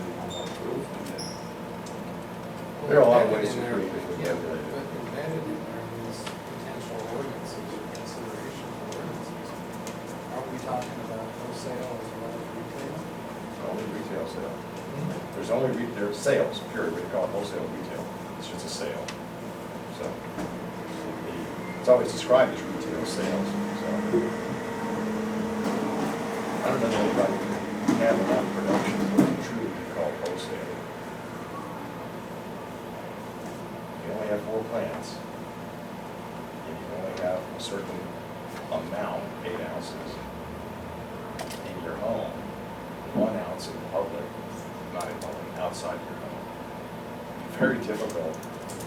S1: and how that grows from there.
S7: There are a lot of
S4: Embedded
S7: ways
S4: in
S7: to
S4: there-
S7: create it.
S4: Yeah, but embedded in there is potential ordinances or consideration for ordinances. Are we talking about wholesale as well as retail?
S7: Only retail sale. There's only, there's sales, period, we call it wholesale retail, it's just a sale. So, it's always described as retail sales, so. I don't know that anybody can have enough production for it to truly be called wholesale. 4 plants, and you only have a certain amount, 8 ounces, in your home, 1 ounce in public, not in public, outside your home, very difficult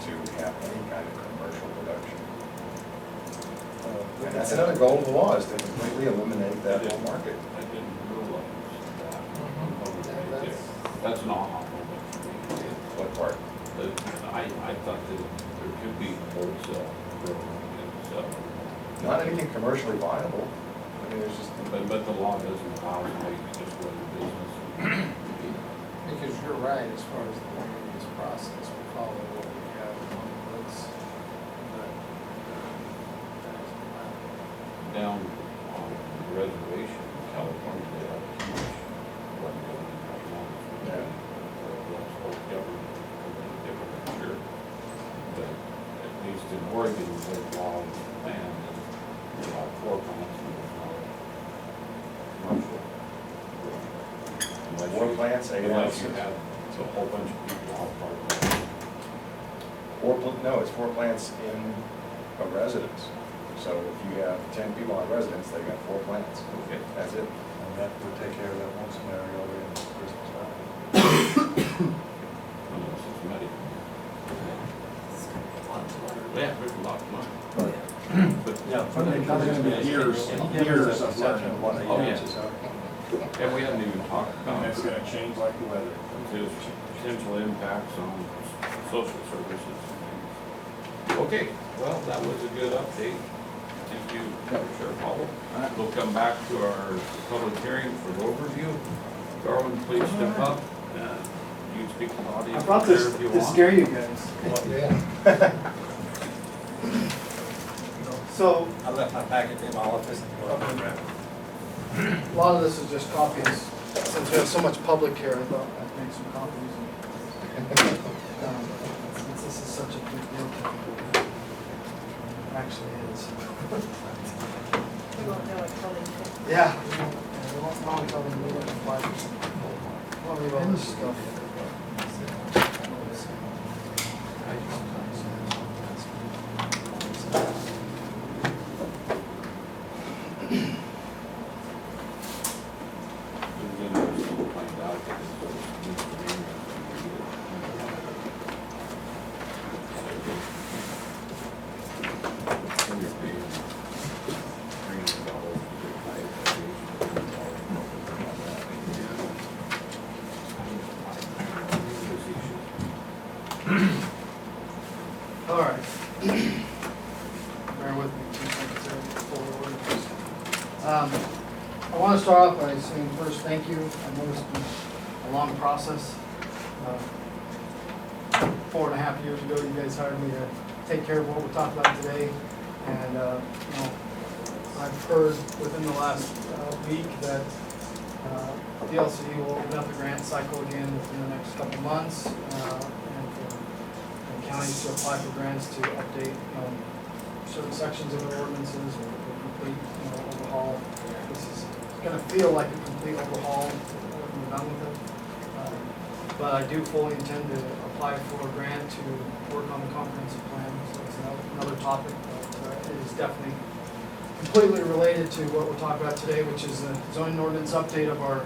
S7: to have any kind of commercial production. And that's another goal of the law, is to completely eliminate that whole market.
S1: I didn't realize that.
S4: Yeah, that's-
S1: That's an aha moment for me.
S7: What part?
S1: I thought that there could be wholesale growing and so,
S7: Not anything commercially viable. I mean, there's just,
S1: but the law doesn't allow you to just run a business.
S4: Because you're right, as far as the land use process, we follow what we have on the books. But that is allowed.
S1: Down on the reservation in California, they have a huge one going right now.
S7: Yeah.
S1: That's whole government, completely different, I'm sure. But at least in Oregon, the law is land and you allow 4 plants and there's no commercial. Unless
S7: 4
S1: you-
S7: plants, 8
S1: Unless you
S7: ounces.
S1: have a whole bunch of people out parking.
S7: No, it's 4 plants in a residence. So if you have 10 people in a residence, they got 4 plants.
S1: Okay.
S7: That's it.
S5: And that would take care of that one scenario in Christmas time.
S1: Unless it's medical. Yeah, there's a lot of money. But,
S5: Yeah.
S9: Probably gonna be years of learning.
S1: Oh, yeah. and we haven't even talked about
S9: And it's gonna change like the weather.
S1: the potential impacts on social services. Okay, well, that was a good update. Thank you, Sheriff Hall. We'll come back to our public hearing for the overview. Garland, please step up. You speak to the audience.
S9: I brought this
S1: there if you
S9: to
S1: want.
S9: scare you guys.
S4: Yeah.
S9: So,
S5: I left my packet in my office.
S9: a lot of this is just copies. Since we have so much public here, I thought I'd make some copies. Since this is such a big deal. Actually is.
S6: We won't know until they get.
S9: Yeah. We won't know until they move it to 5%. I'll leave all this stuff. All right. Bear with me 2 seconds here before we order this. I want to start off by saying first, thank you. I know it's been a long process. 4.5 years ago, you guys hired me to take care of what we're talking about today. And, you know, I've heard within the last week that DLC will open up the grant cycle again within the next couple months. And for counties to apply for grants to update, you know, certain sections of their ordinances or complete, you know, overhaul. This is gonna feel like a complete overhaul when we're done with it. But I do fully intend to apply for a grant to work on the comprehensive plan, so it's another topic, but it is definitely completely related to what we're talking about today, which is the zoning ordinance update of our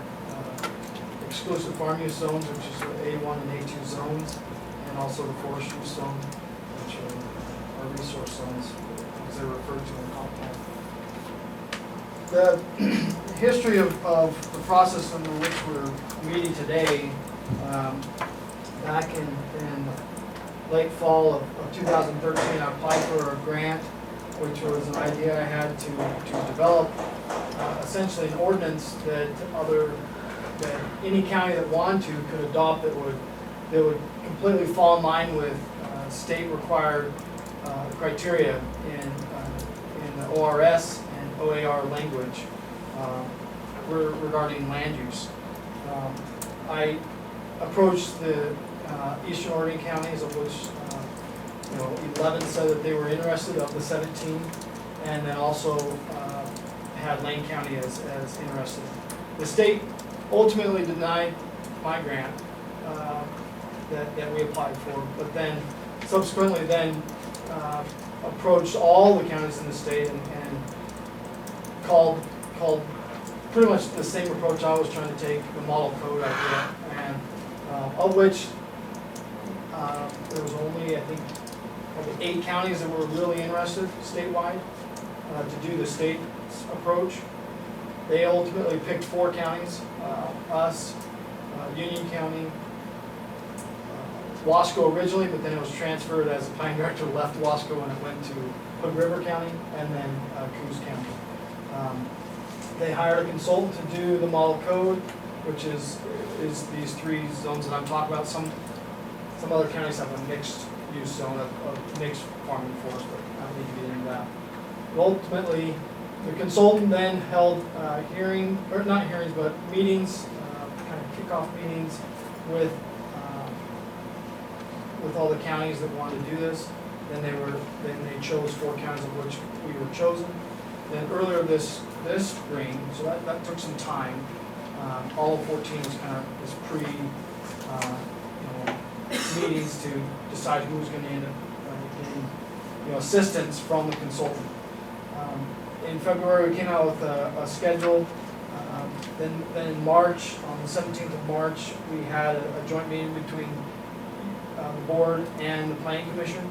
S9: exclusive farm use zones, which is the A1 and A2 zones, and also the forest use zone, which are resource zones, as they're referred to in the comp plan. The history of the process under which we're meeting today, back in late fall of 2013, I applied for a grant, which was an idea I had to develop essentially an ordinance that any county that wanted to could adopt that would completely fall in line with state required criteria in the ORS and OAR language regarding land use. I approached the Eastern Oregon counties, of which 11 said that they were interested of the 17, and then also had Lane County as interested. The state ultimately denied my grant that we applied for, but then subsequently then approached all the counties in the state and called pretty much the same approach I was trying to take, the model code idea, and of which there was only, I think, probably 8 counties that were really interested statewide to do the state's approach. They ultimately picked 4 counties, us, Union County, Wasco originally, but then it was transferred as the planning director left Wasco and it went to Hood River County and then Coos County. They hired a consultant to do the model code, which is these 3 zones that I'm talking about. Some other counties have a mixed use zone of mixed farming forest, but I don't need to get into that. Ultimately, the consultant then held not hearings, but meetings, kind of kickoff meetings with all the counties that wanted to do this. Then they chose 4 counties of which we were chosen. Then earlier this spring, so that took some time. All of 14 was kind of this meetings to decide who was going to end up getting assistance from the consultant. In February, we came out with a schedule. Then in March, on the 17th of March, we had a joint meeting between the board and the planning commission,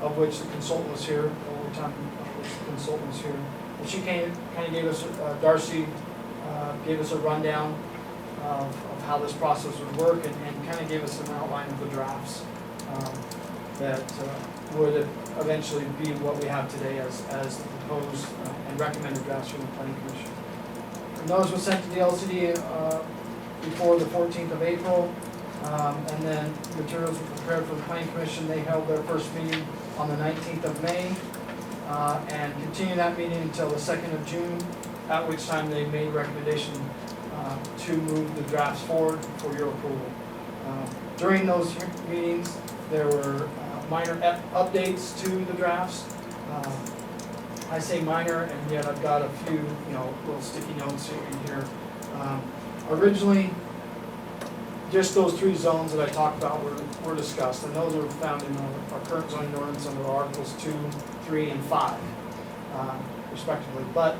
S9: of which the consultant was here. Over time, the consultant was here. And she kind of gave us, Darcy gave us a rundown of how this process would work and kind of gave us an outline of the drafts that would eventually be what we have today as the proposed and recommended drafts from the planning commission. And those were sent to the LCD before the 14th of April, and then materials were prepared for the planning commission. They held their first meeting on the 19th of May and continued that meeting until the 2nd of June, at which time they made recommendation to move the drafts forward for your approval. During those meetings, there were minor updates to the drafts. I say minor, and yet I've got a few, little sticky notes in here. Originally, just those 3 zones that I talked about were discussed, and those are found in our current zoning ordinance under Articles 2, 3, and 5, respectively. But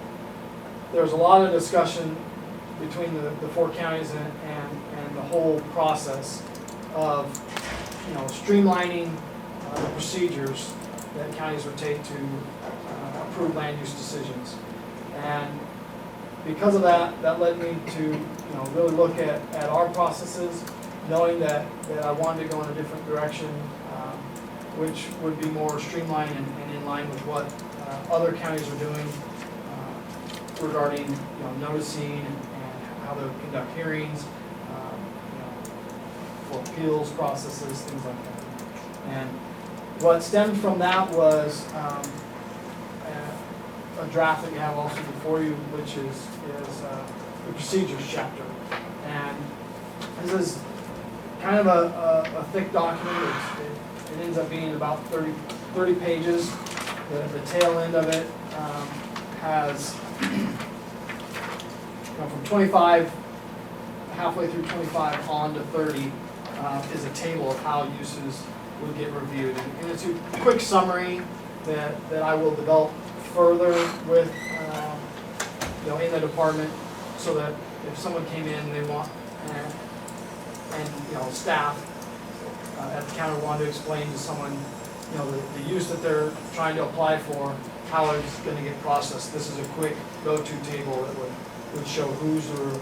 S9: there's a lot of discussion between the 4 counties and the whole process of streamlining the procedures that counties would take to approve land use decisions. And because of that, that led me to really look at our processes, knowing that I wanted to go in a different direction, which would be more streamlined and in line with what other counties are doing regarding noticing and how to conduct hearings, for appeals processes, things like that. And what stemmed from that was a draft that you have also before you, which is the procedures chapter. And this is kind of a thick document. It ends up being about 30 pages. The tail end of it has from 25, halfway through 25 on to 30 is a table of how uses would get reviewed. And it's a quick summary that I will develop further with, in the department, so that if someone came in, they want, and staff at the counter wanted to explain to someone, the use that they're trying to apply for, how it's going to get processed. This is a quick go-to table that would show who's the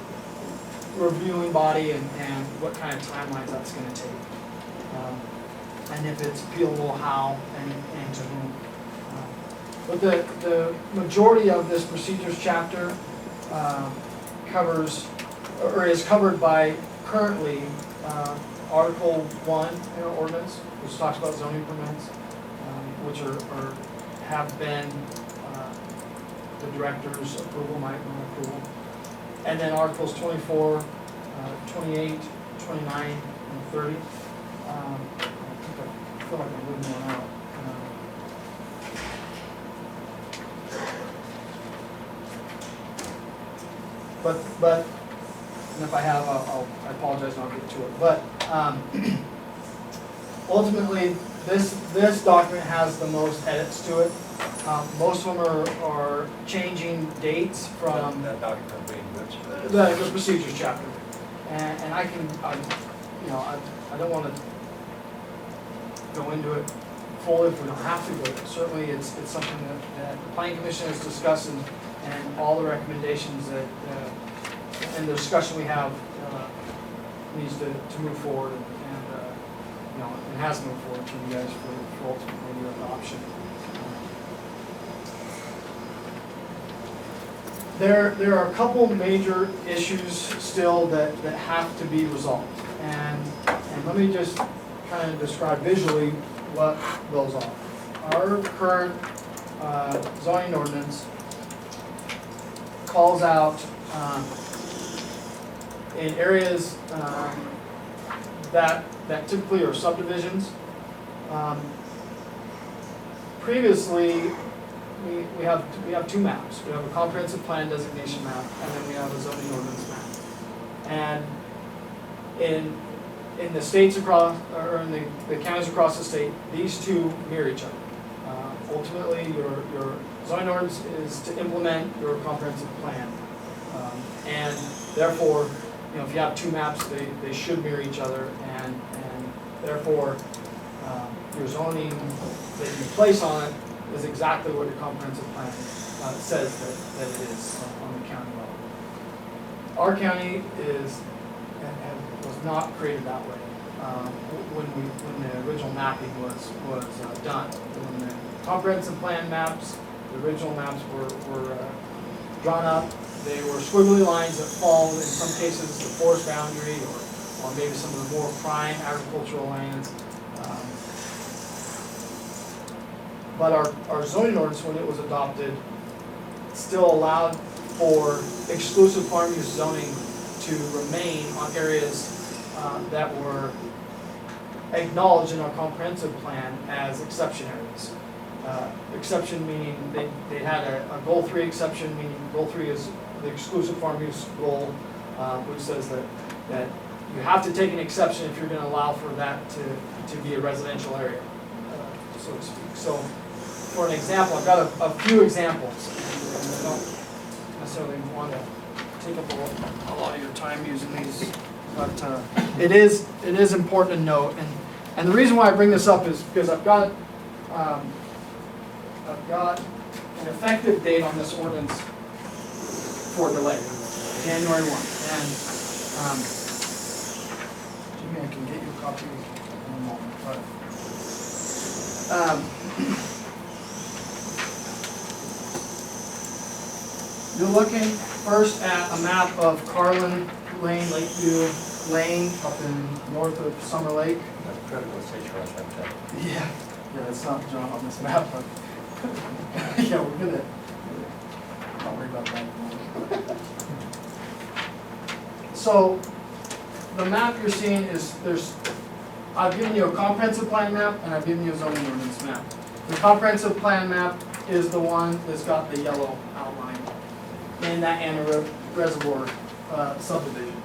S9: reviewing body and what kind of timelines that's going to take. And if it's appealable, how and to whom. But the majority of this procedures chapter covers, or is covered by currently Article 1 in our ordinance, which talks about zoning permits, which have been the director's approval, my approval. And then Articles 24, 28, 29, and 30. I feel like I'm moving one out. But and if I have, I apologize and I'll get to it. But ultimately, this document has the most edits to it. Most of them are changing dates from
S5: That document being which?
S9: the procedures chapter. And I don't wanna go into it fully if we don't have to, but certainly it's something that the planning commission is discussing, and all the recommendations that, and the discussion we have, needs to move forward, and has moved forward to you guys for ultimately your adoption. There are a couple major issues still that have to be resolved, and let me just kind of describe visually what those are. Our current zoning ordinance calls out in areas that typically are subdivisions. Previously, we have two maps. We have a comprehensive plan designation map, and then we have a zoning ordinance map. And in the states across, or in the counties across the state, these two mirror each other. Ultimately, your zoning ordinance is to implement your comprehensive plan. And therefore, if you have two maps, they should mirror each other, and therefore, your zoning that you place on it is exactly what your comprehensive plan says that it is on the county level. Our county was not created that way when the original mapping was done. When the comprehensive plan maps, the original maps were drawn up, they were squiggly lines that fall in some cases the forest boundary or maybe some of the more prime agricultural lands. But our zoning ordinance, when it was adopted, still allowed for exclusive farm use zoning to remain on areas that were acknowledged in our comprehensive plan as exception areas. Exception meaning they had a goal 3 exception, meaning goal 3 is the exclusive farm use goal, which says that you have to take an exception if you're going to allow for that to be a residential area, so to speak. So, for an example, I've got a few examples, and I don't necessarily want to take up a lot of your time using these, but it is important to note, and the reason why I bring this up is because I've got an effective date on this ordinance for delay, January 1, and Jimmy, I can get you a copy in a moment, but you're looking first at a map of Carlin Lane, Lakeview Lane, up in north of Summer Lake.
S5: That's critical to say trash habitat.
S9: Yeah, it's not drawn on this map, but yeah, we're gonna. Don't worry about that. So, the map you're seeing is I've given you a comprehensive plan map and I've given you a zoning ordinance map. The comprehensive plan map is the one that's got the yellow outline in that Anna Reservoir subdivision.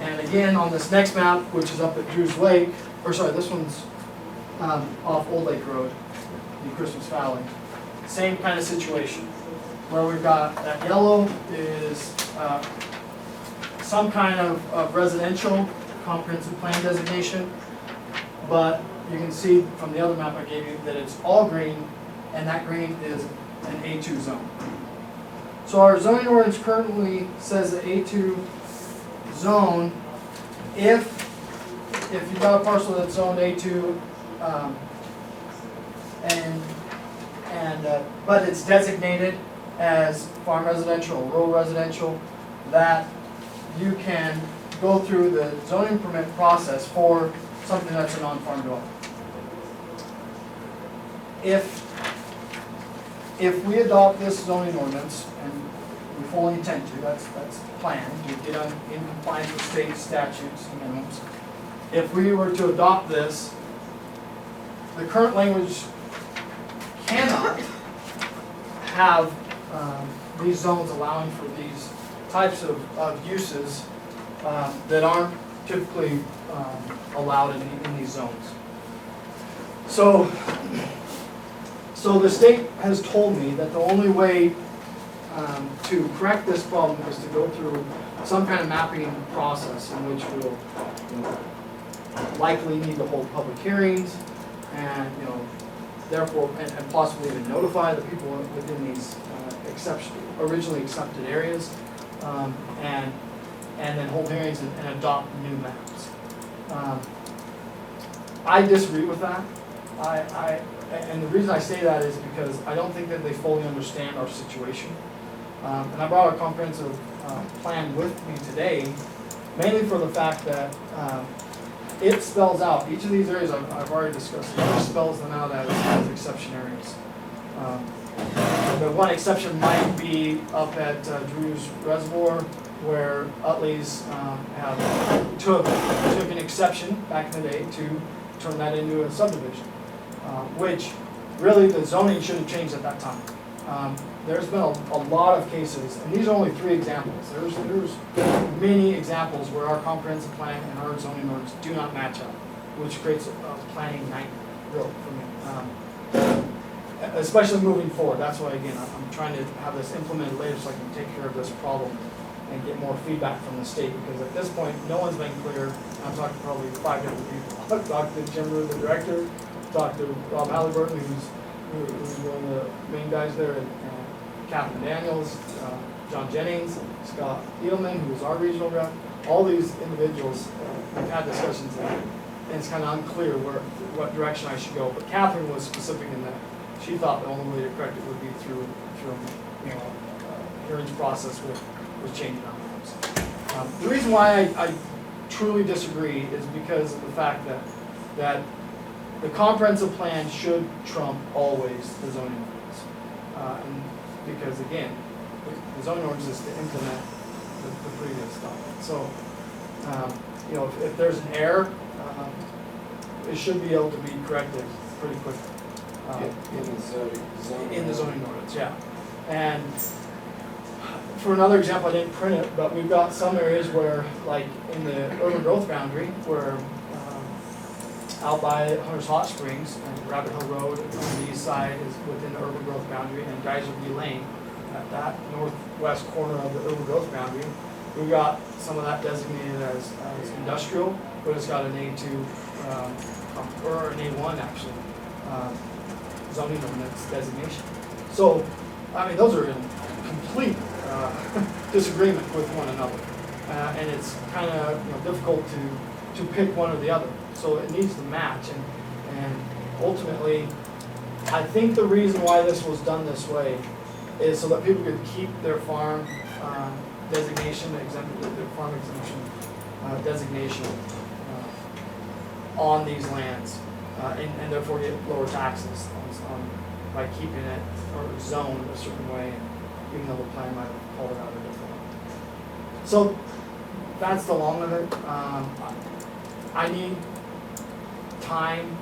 S9: And again, on this next map, which is up at Drew's Lake, or sorry, this one's off Old Lake Road in Christmas Valley. Same kind of situation, where we've got that yellow is some kind of residential comprehensive plan designation, but you can see from the other map I gave you that it's all green, and that green is an A2 zone. So our zoning ordinance currently says the A2 zone, if you've got a parcel that's zoned A2, but it's designated as farm residential or rural residential, that you can go through the zoning permit process for something that's a non-farm dwelling. If we adopt this zoning ordinance, and we fully intend to, that's the plan, to get in compliance with state statutes and minimums. If we were to adopt this, the current language cannot have these zones allowing for these types of uses that aren't typically allowed in these zones. So the state has told me that the only way to correct this problem is to go through some kind of mapping process in which we'll, you know, likely need to hold public hearings and, you know, therefore, and possibly even notify the people within these originally accepted areas, and then hold hearings and adopt new maps. I disagree with that. And the reason I say that is because I don't think that they fully understand our situation. And I brought a comprehensive plan with me today, mainly for the fact that it spells out, each of these areas I've already discussed, it spells them out as exception areas. The one exception might be up at Drew's Reservoir, where Utley's took an exception back in the day to turn that into a subdivision, which really the zoning should have changed at that time. There's been a lot of cases, and these are only 3 examples. There's many examples where our comprehensive plan and our zoning ordinance do not match up, which creates a planning nightmare, really, for me. Especially moving forward. That's why, again, I'm trying to have this implemented later so I can take care of this problem and get more feedback from the state, because at this point, no one's been clear. I've talked to probably 5 different people. I've talked to Jim Rue, the director, talked to Rob Halliburton, who's one of the main guys there, and Catherine Daniels, John Jennings, Scott Edelman, who was our regional rep. All these individuals, we've had discussions, and it's kind of unclear what direction I should go. But Catherine was specific in that she thought the only way to correct it would be through you know, hearings process with changing our maps. The reason why I truly disagree is because of the fact that the comprehensive plan should trump always the zoning ordinance. And because again, the zoning ordinance is to implement the previous stuff. So, you know, if there's an error, it should be able to be corrected pretty quickly. In the zoning ordinance, yeah. And for another example, I didn't print it, but we've got some areas where, like in the urban growth boundary, where out by Hunter's Hot Springs and Rabbit Hill Road on the east side is within the urban growth boundary, and Geyser View Lane at that northwest corner of the urban growth boundary. We've got some of that designated as industrial, but it's got an A2 or an A1 actually zoning ordinance designation. So, I mean, those are in complete disagreement with one another, and it's kind of difficult to pick one or the other. So it needs to match, and ultimately, I think the reason why this was done this way is so that people could keep their farm designation, their farm exemption designation on these lands, and therefore get lower taxes by keeping it or zoned a certain way, even though the plan might have called it out a different way. So that's the long of it. I need time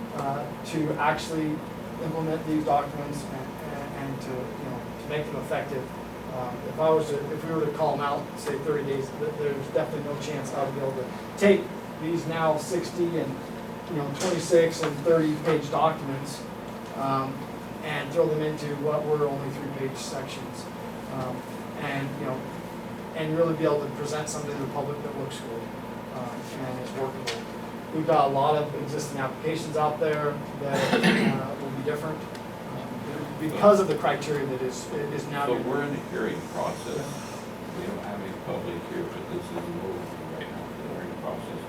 S9: to actually implement these documents and to make them effective. If we were to call them out, say 30 days, there's definitely no chance I would be able to take these now 60 and 26 and 30-page documents and throw them into what were only 3-page sections, and really be able to present something to the public that looks good and is workable. We've got a lot of existing applications out there that will be different because of the criteria that is now.
S1: So we're in the hearing process. We don't have any public here, but this is moving right now, the hearing process.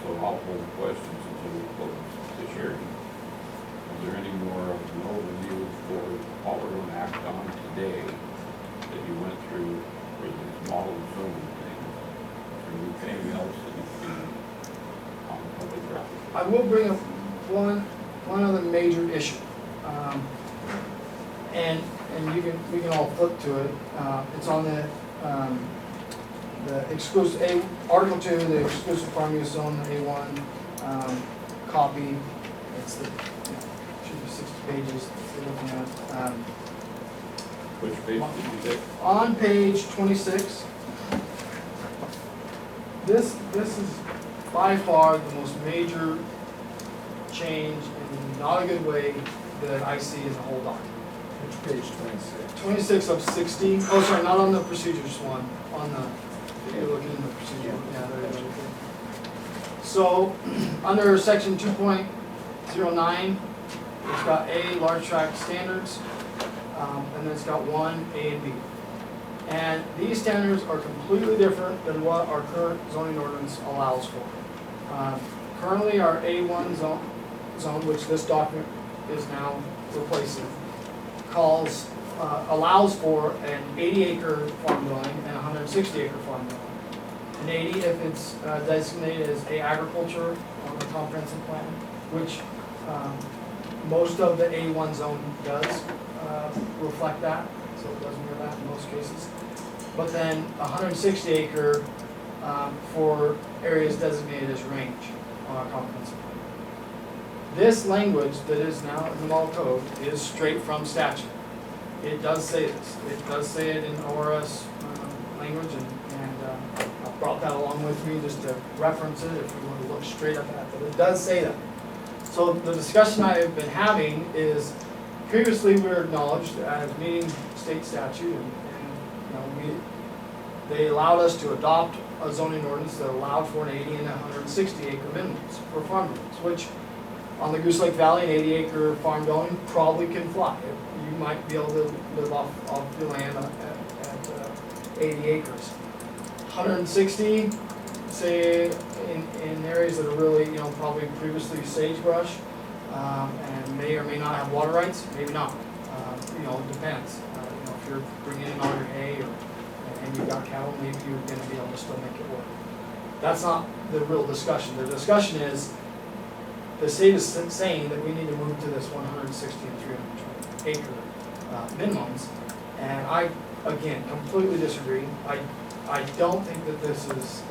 S1: So I'll hold questions until we close the hearing. Is there any more of an overview for all we're going to act on today that you went through for these model zoning things? Or anything else that you see on public record?
S9: I will bring up one other major issue, and we can all flip to it. It's on the exclusive Article 2, the exclusive farm use zone, the A1 copy. It's the should be 60 pages. You're looking at.
S1: Which page did you take?
S9: On page 26. This is by far the most major change in not a good way that I see in the whole document.
S4: Which page 26?
S9: 26 of 60, oh, sorry, not on the procedures one, on the, you're looking in the procedure, yeah, there you go. So, under section 2.09, it's got A, large tract standards, and then it's got 1, A and B. And these standards are completely different than what our current zoning ordinance allows for. Currently, our A1 zone, which this document is now replacing, allows for an 80-acre farm dwelling and a 160-acre farm dwelling. An 80 if it's designated as a agriculture on the comprehensive plan, which most of the A1 zone does reflect that, so it does mirror that in most cases. But then 160 acre for areas designated as range on our comprehensive plan. This language that is now in the model code is straight from statute. It does say this. It does say it in ORS language, and I brought that along with me just to reference it if we want to look straight at that, but it does say that. So the discussion I have been having is, previously we were acknowledged as meeting state statute, and they allowed us to adopt a zoning ordinance that allowed for an 80 and 160 acre minimums for farm dwellings, which on the Goose Lake Valley, an 80 acre farm dwelling probably can fly. You might be able to live off your land at 80 acres. 160, say in areas that are really, probably previously sagebrush, and may or may not have water rights, maybe not. It depends. If you're bringing in all your hay and you've got cattle, maybe you're going to be able to still make it work. That's not the real discussion. The discussion is, the state is saying that we need to move to this 160 and 320 acre minimums, and I, again, completely disagree. I don't think that this is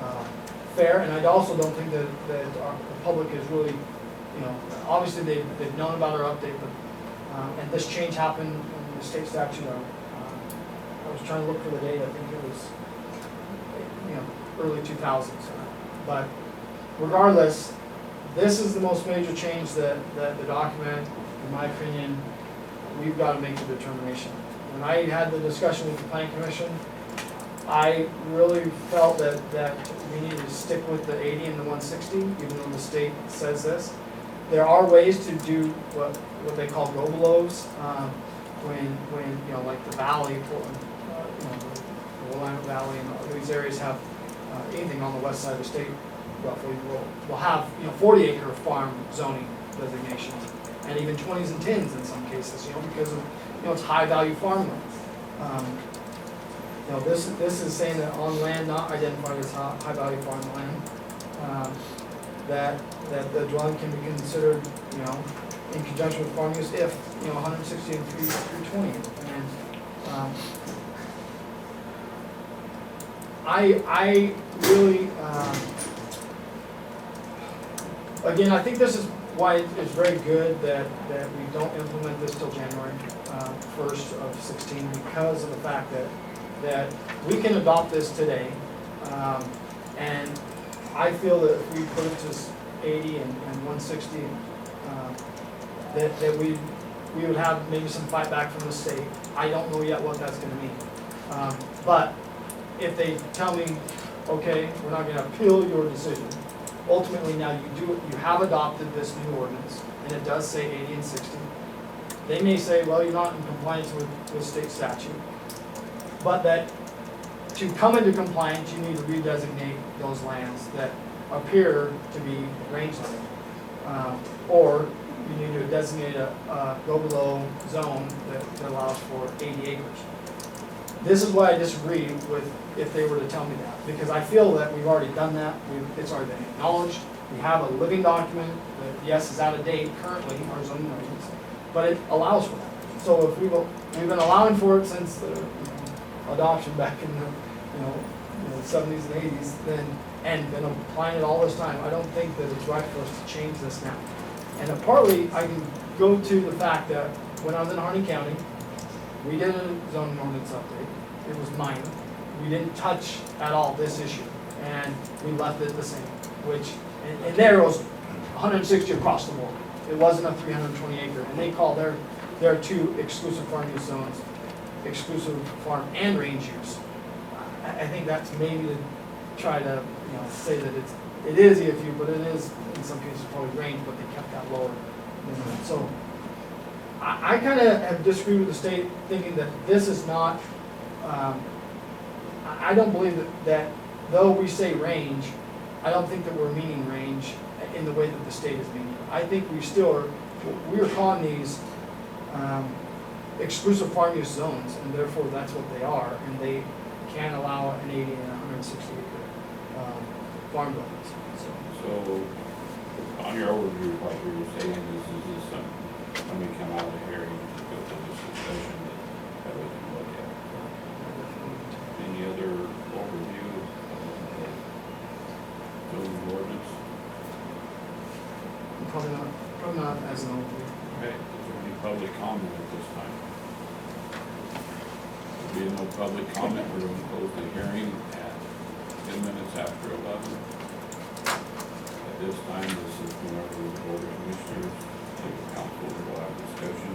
S9: fair, and I also don't think that the public is really, obviously they've known about our update, but and this change happened in the state statute. I was trying to look for the date. I think it was early 2000s. But regardless, this is the most major change that the document, in my opinion, we've got to make a determination. When I had the discussion with the Planning Commission, I really felt that we needed to stick with the 80 and the 160, even though the state says this. There are ways to do what they call go-belows, when like the valley, the Willamette Valley, and these areas have anything on the west side of the state, roughly, will have 40 acre farm zoning designations, and even 20s and 10s in some cases, because of it's high value farmland. This is saying that on land not identified as high value farmland, that the dwelling can be considered, in conjunction with farm use if 160 and 320, and I really, again, I think this is why it's very good that we don't implement this till January 1st of 16, because of the fact that we can adopt this today, and I feel that if we put it to 80 and 160, that we would have maybe some fight back from the state. I don't know yet what that's going to mean, but if they tell me, okay, we're not going to appeal your decision, ultimately now you have adopted this new ordinance, and it does say 80 and 60. They may say, well, you're not in compliance with state statute, but that to come into compliance, you need to redesignate those lands that appear to be rangeland, or you need to designate a go-below zone that allows for 80 acres. This is why I disagree with if they were to tell me that, because I feel that we've already done that. It's already been acknowledged. We have a living document that, yes, is out of date currently, our zoning ordinance, but it allows for that. So if we've been allowing for it since the adoption back in the 70s and 80s, and been applying it all this time, I don't think that it's right for us to change this now. And partly I can go to the fact that when I was in Harney County, we did a zoning ordinance update. It was minor. We didn't touch at all this issue, and we left it the same. Which, and there was 160 across the board. it wasn't a 320 acre, and they call their two exclusive farm use zones, exclusive farm and range use. I think that's maybe to try to, you know, say that it is EFU, but it is in some cases probably range, but they kept that lower. So I kind of have disagreed with the state, thinking that this is not, I don't believe that though we say range, I don't think that we're meaning range in the way that the state is meaning. I think we are calling these exclusive farm use zones, and therefore that's what they are, and they can allow an 80 and 160 acre farm buildings.
S1: So, on your overview, what you were saying is this when we come out of the hearing, go to this discussion that we can look at. Any other overview of the zoning ordinance?
S9: Probably not as an overview.
S1: Okay, is there any public comment at this time? There being no public comment, we're going to close the hearing at 10 minutes after 11. At this time, this is whenever the Board of Commissioners, the council will have discussion.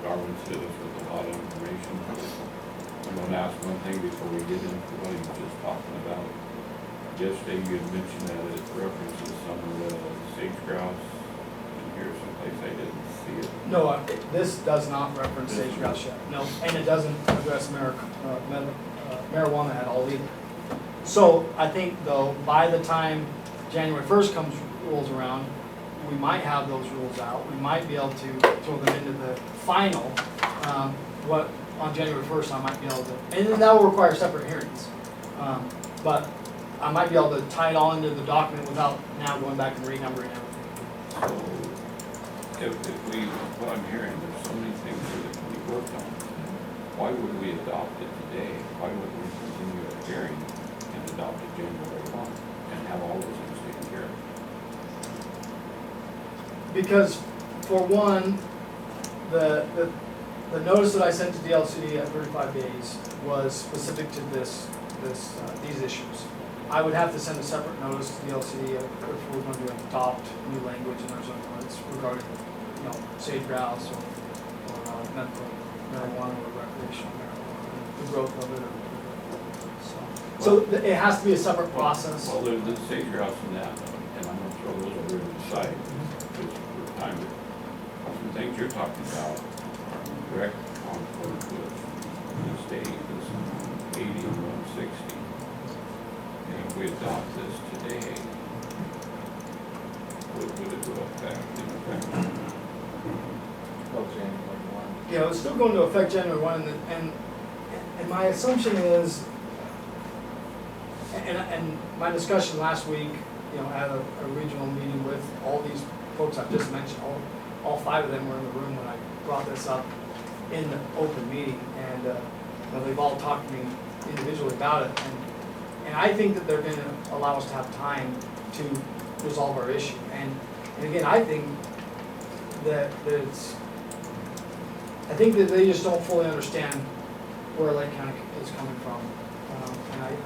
S1: Darwin's hit us with a lot of information. I'm going to ask one thing before we get into what he was just talking about. Yesterday, you had mentioned that it references some of the sage grouse. And here's someplace I didn't see it.
S9: No, this does not reference sage grouse yet. No, and it doesn't address marijuana at all either. So I think though, by the time January 1st rolls around, we might have those rules out. We might be able to throw them into the final, on January 1st, I might be able to, and then that will require separate hearings. But I might be able to tie it all into the document without now going back and renumbering everything.
S1: So, if we, what I'm hearing, there's so many things here that can be worked on. Why would we adopt it today? Why would we continue a hearing and adopt it January 1 and have all those things taken care of?
S9: Because for one, the notice that I sent to DLCD at 35 days was specific to these issues. I would have to send a separate notice to DLCD if we're going to adopt new language in our zoning ordinance regarding, you know, sage grouse or medical marijuana or recreational marijuana, the growth of it. So it has to be a separate process.
S1: Well, there's the sage grouse in that, and I'm going to throw those over to the side because we're time to. Some things you're talking about are in direct conflict with the state, this 80 and 160. And if we adopt this today, would it go in effect?
S10: Well, January 1.
S9: Yeah, it's still going to affect January 1, and my assumption is, and my discussion last week, you know, at a regional meeting with all these folks I've just mentioned, all 5 of them were in the room when I brought this up in the open meeting, and you know, they've all talked to me individually about it, and I think that they're going to allow us to have time to resolve our issue, and again, I think that they just don't fully understand where Lake County is coming from, and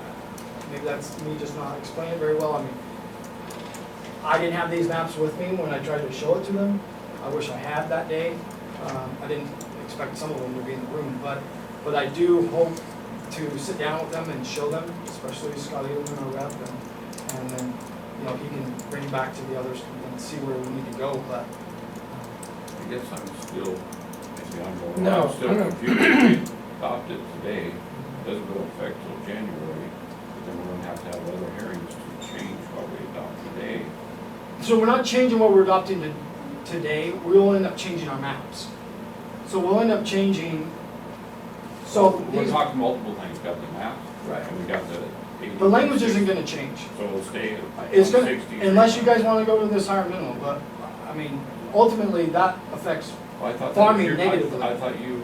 S9: maybe that's me just not explaining it very well. I mean, I didn't have these maps with me when I tried to show it to them. I wish I had that day. I didn't expect some of them to be in the room, but I do hope to sit down with them and show them, especially Scott Edelman, our rep, and then, you know, he can bring back to the others and see where we need to go, but.
S1: I guess I'm still, maybe I'm more,
S10: No,
S1: I'm still
S10: I don't-
S1: confused. If we adopt it today, it doesn't go into effect till January, but then we're going to have other hearings to change what we adopt today.
S9: So we're not changing what we're adopting today, we'll end up changing our maps. So we'll end up changing, so
S1: We're
S9: these,
S1: talking multiple things, got the map,
S9: right.
S1: and we got the 80.
S9: The language isn't gonna change.
S1: So it'll stay at
S9: It's gonna,
S1: 160.
S9: unless you guys wanna go to this higher minimum, but, I mean, ultimately, that affects,
S1: Well, I thought that was
S9: farming
S1: your,
S9: negatively.
S1: I thought your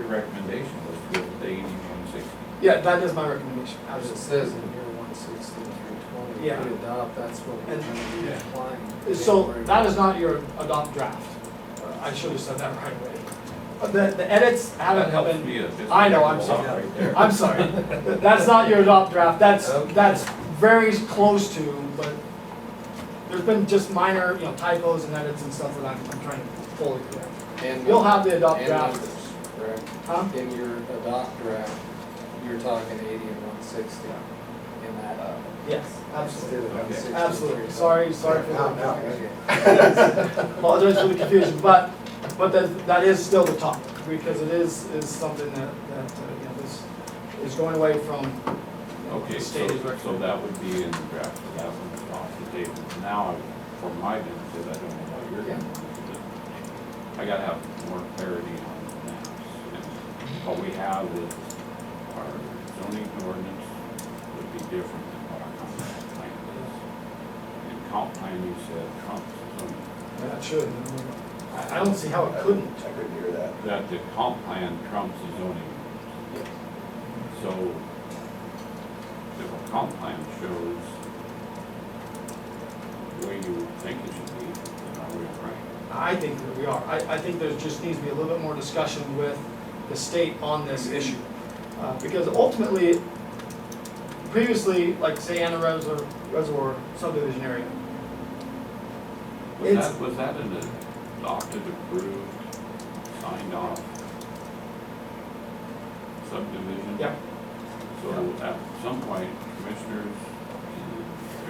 S1: recommendation was to go with the 80, 160.
S9: yeah, that is my recommendation,
S4: As it
S9: absolutely.
S4: says in here, 160 and 320,
S9: Yeah.
S4: if we adopt, that's what we're
S9: And-
S4: going to be
S1: Yeah.
S4: applying.
S9: So that is not your adopt draft. I should have said that right away. The edits haven't
S1: That helps
S9: been.
S1: me a
S9: I know, I'm
S1: lot
S9: sorry.
S1: right there.
S9: I'm sorry. That's not your adopt draft.
S4: Okay.
S9: That's very close to, but there's been just minor, typos and edits and stuff that I'm trying to fully correct.
S4: And
S9: You'll have the adopt
S4: and
S9: draft.
S4: numbers, correct?
S9: Huh?
S4: In your adopt draft, you're talking 80 and 160 in that.
S9: Yes, absolutely.
S4: Instead of
S1: Okay.
S4: 163.
S9: Absolutely, sorry for
S4: Okay.
S9: the, apologize for the confusion, but that is still the topic, because it is something that, this is going away from,
S1: Okay,
S9: the
S1: so,
S9: state is
S1: so
S9: recommending.
S1: that would be in the draft, so that one's off the table. Now, for my benefit, I don't know about your
S9: Yeah.
S1: benefit, I gotta have more clarity on the maps. And what we have is our zoning ordinance would be different than what our comp plan is. And comp plan, you said trumps zoning,
S9: Yeah, it should. I don't see how it couldn't.
S7: I couldn't hear that.
S1: that the comp plan trumps the zoning. So, if a comp plan shows the way you would think it should be, then are we right?
S9: I think that we are. I think there just needs to be a little bit more discussion with the state on this issue. Because ultimately, previously, like say Anna Reservoir subdivision area, It's-
S1: Was that an adopted, approved, signed off subdivision?
S9: Yep.
S1: So at some point, commissioners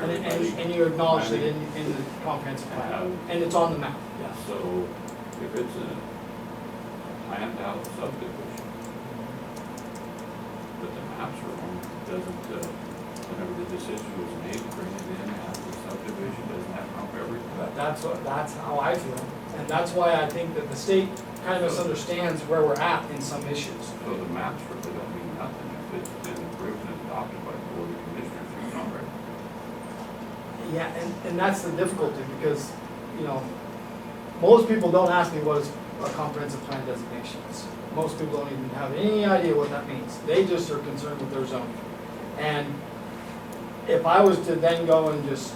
S1: and
S9: and
S1: everybody.
S9: you acknowledge it in the comprehensive plan,
S1: have-
S9: and it's on the map, yes.
S1: So if it's a planned out subdivision, but the maps are wrong, doesn't, whenever the decision was made to bring it in as a subdivision, doesn't that trump everything?
S9: That's how I feel, and that's why I think that the state kind of misunderstands where we're at in some issues.
S1: So the maps really don't mean nothing if it's been approved and adopted by the board of commissioners, it's not right.
S9: Yeah, and that's the difficulty, because, most people don't ask me what is a comprehensive plan designation is. Most people don't even have any idea what that means. They just are concerned with their zoning. And if I was to then go and just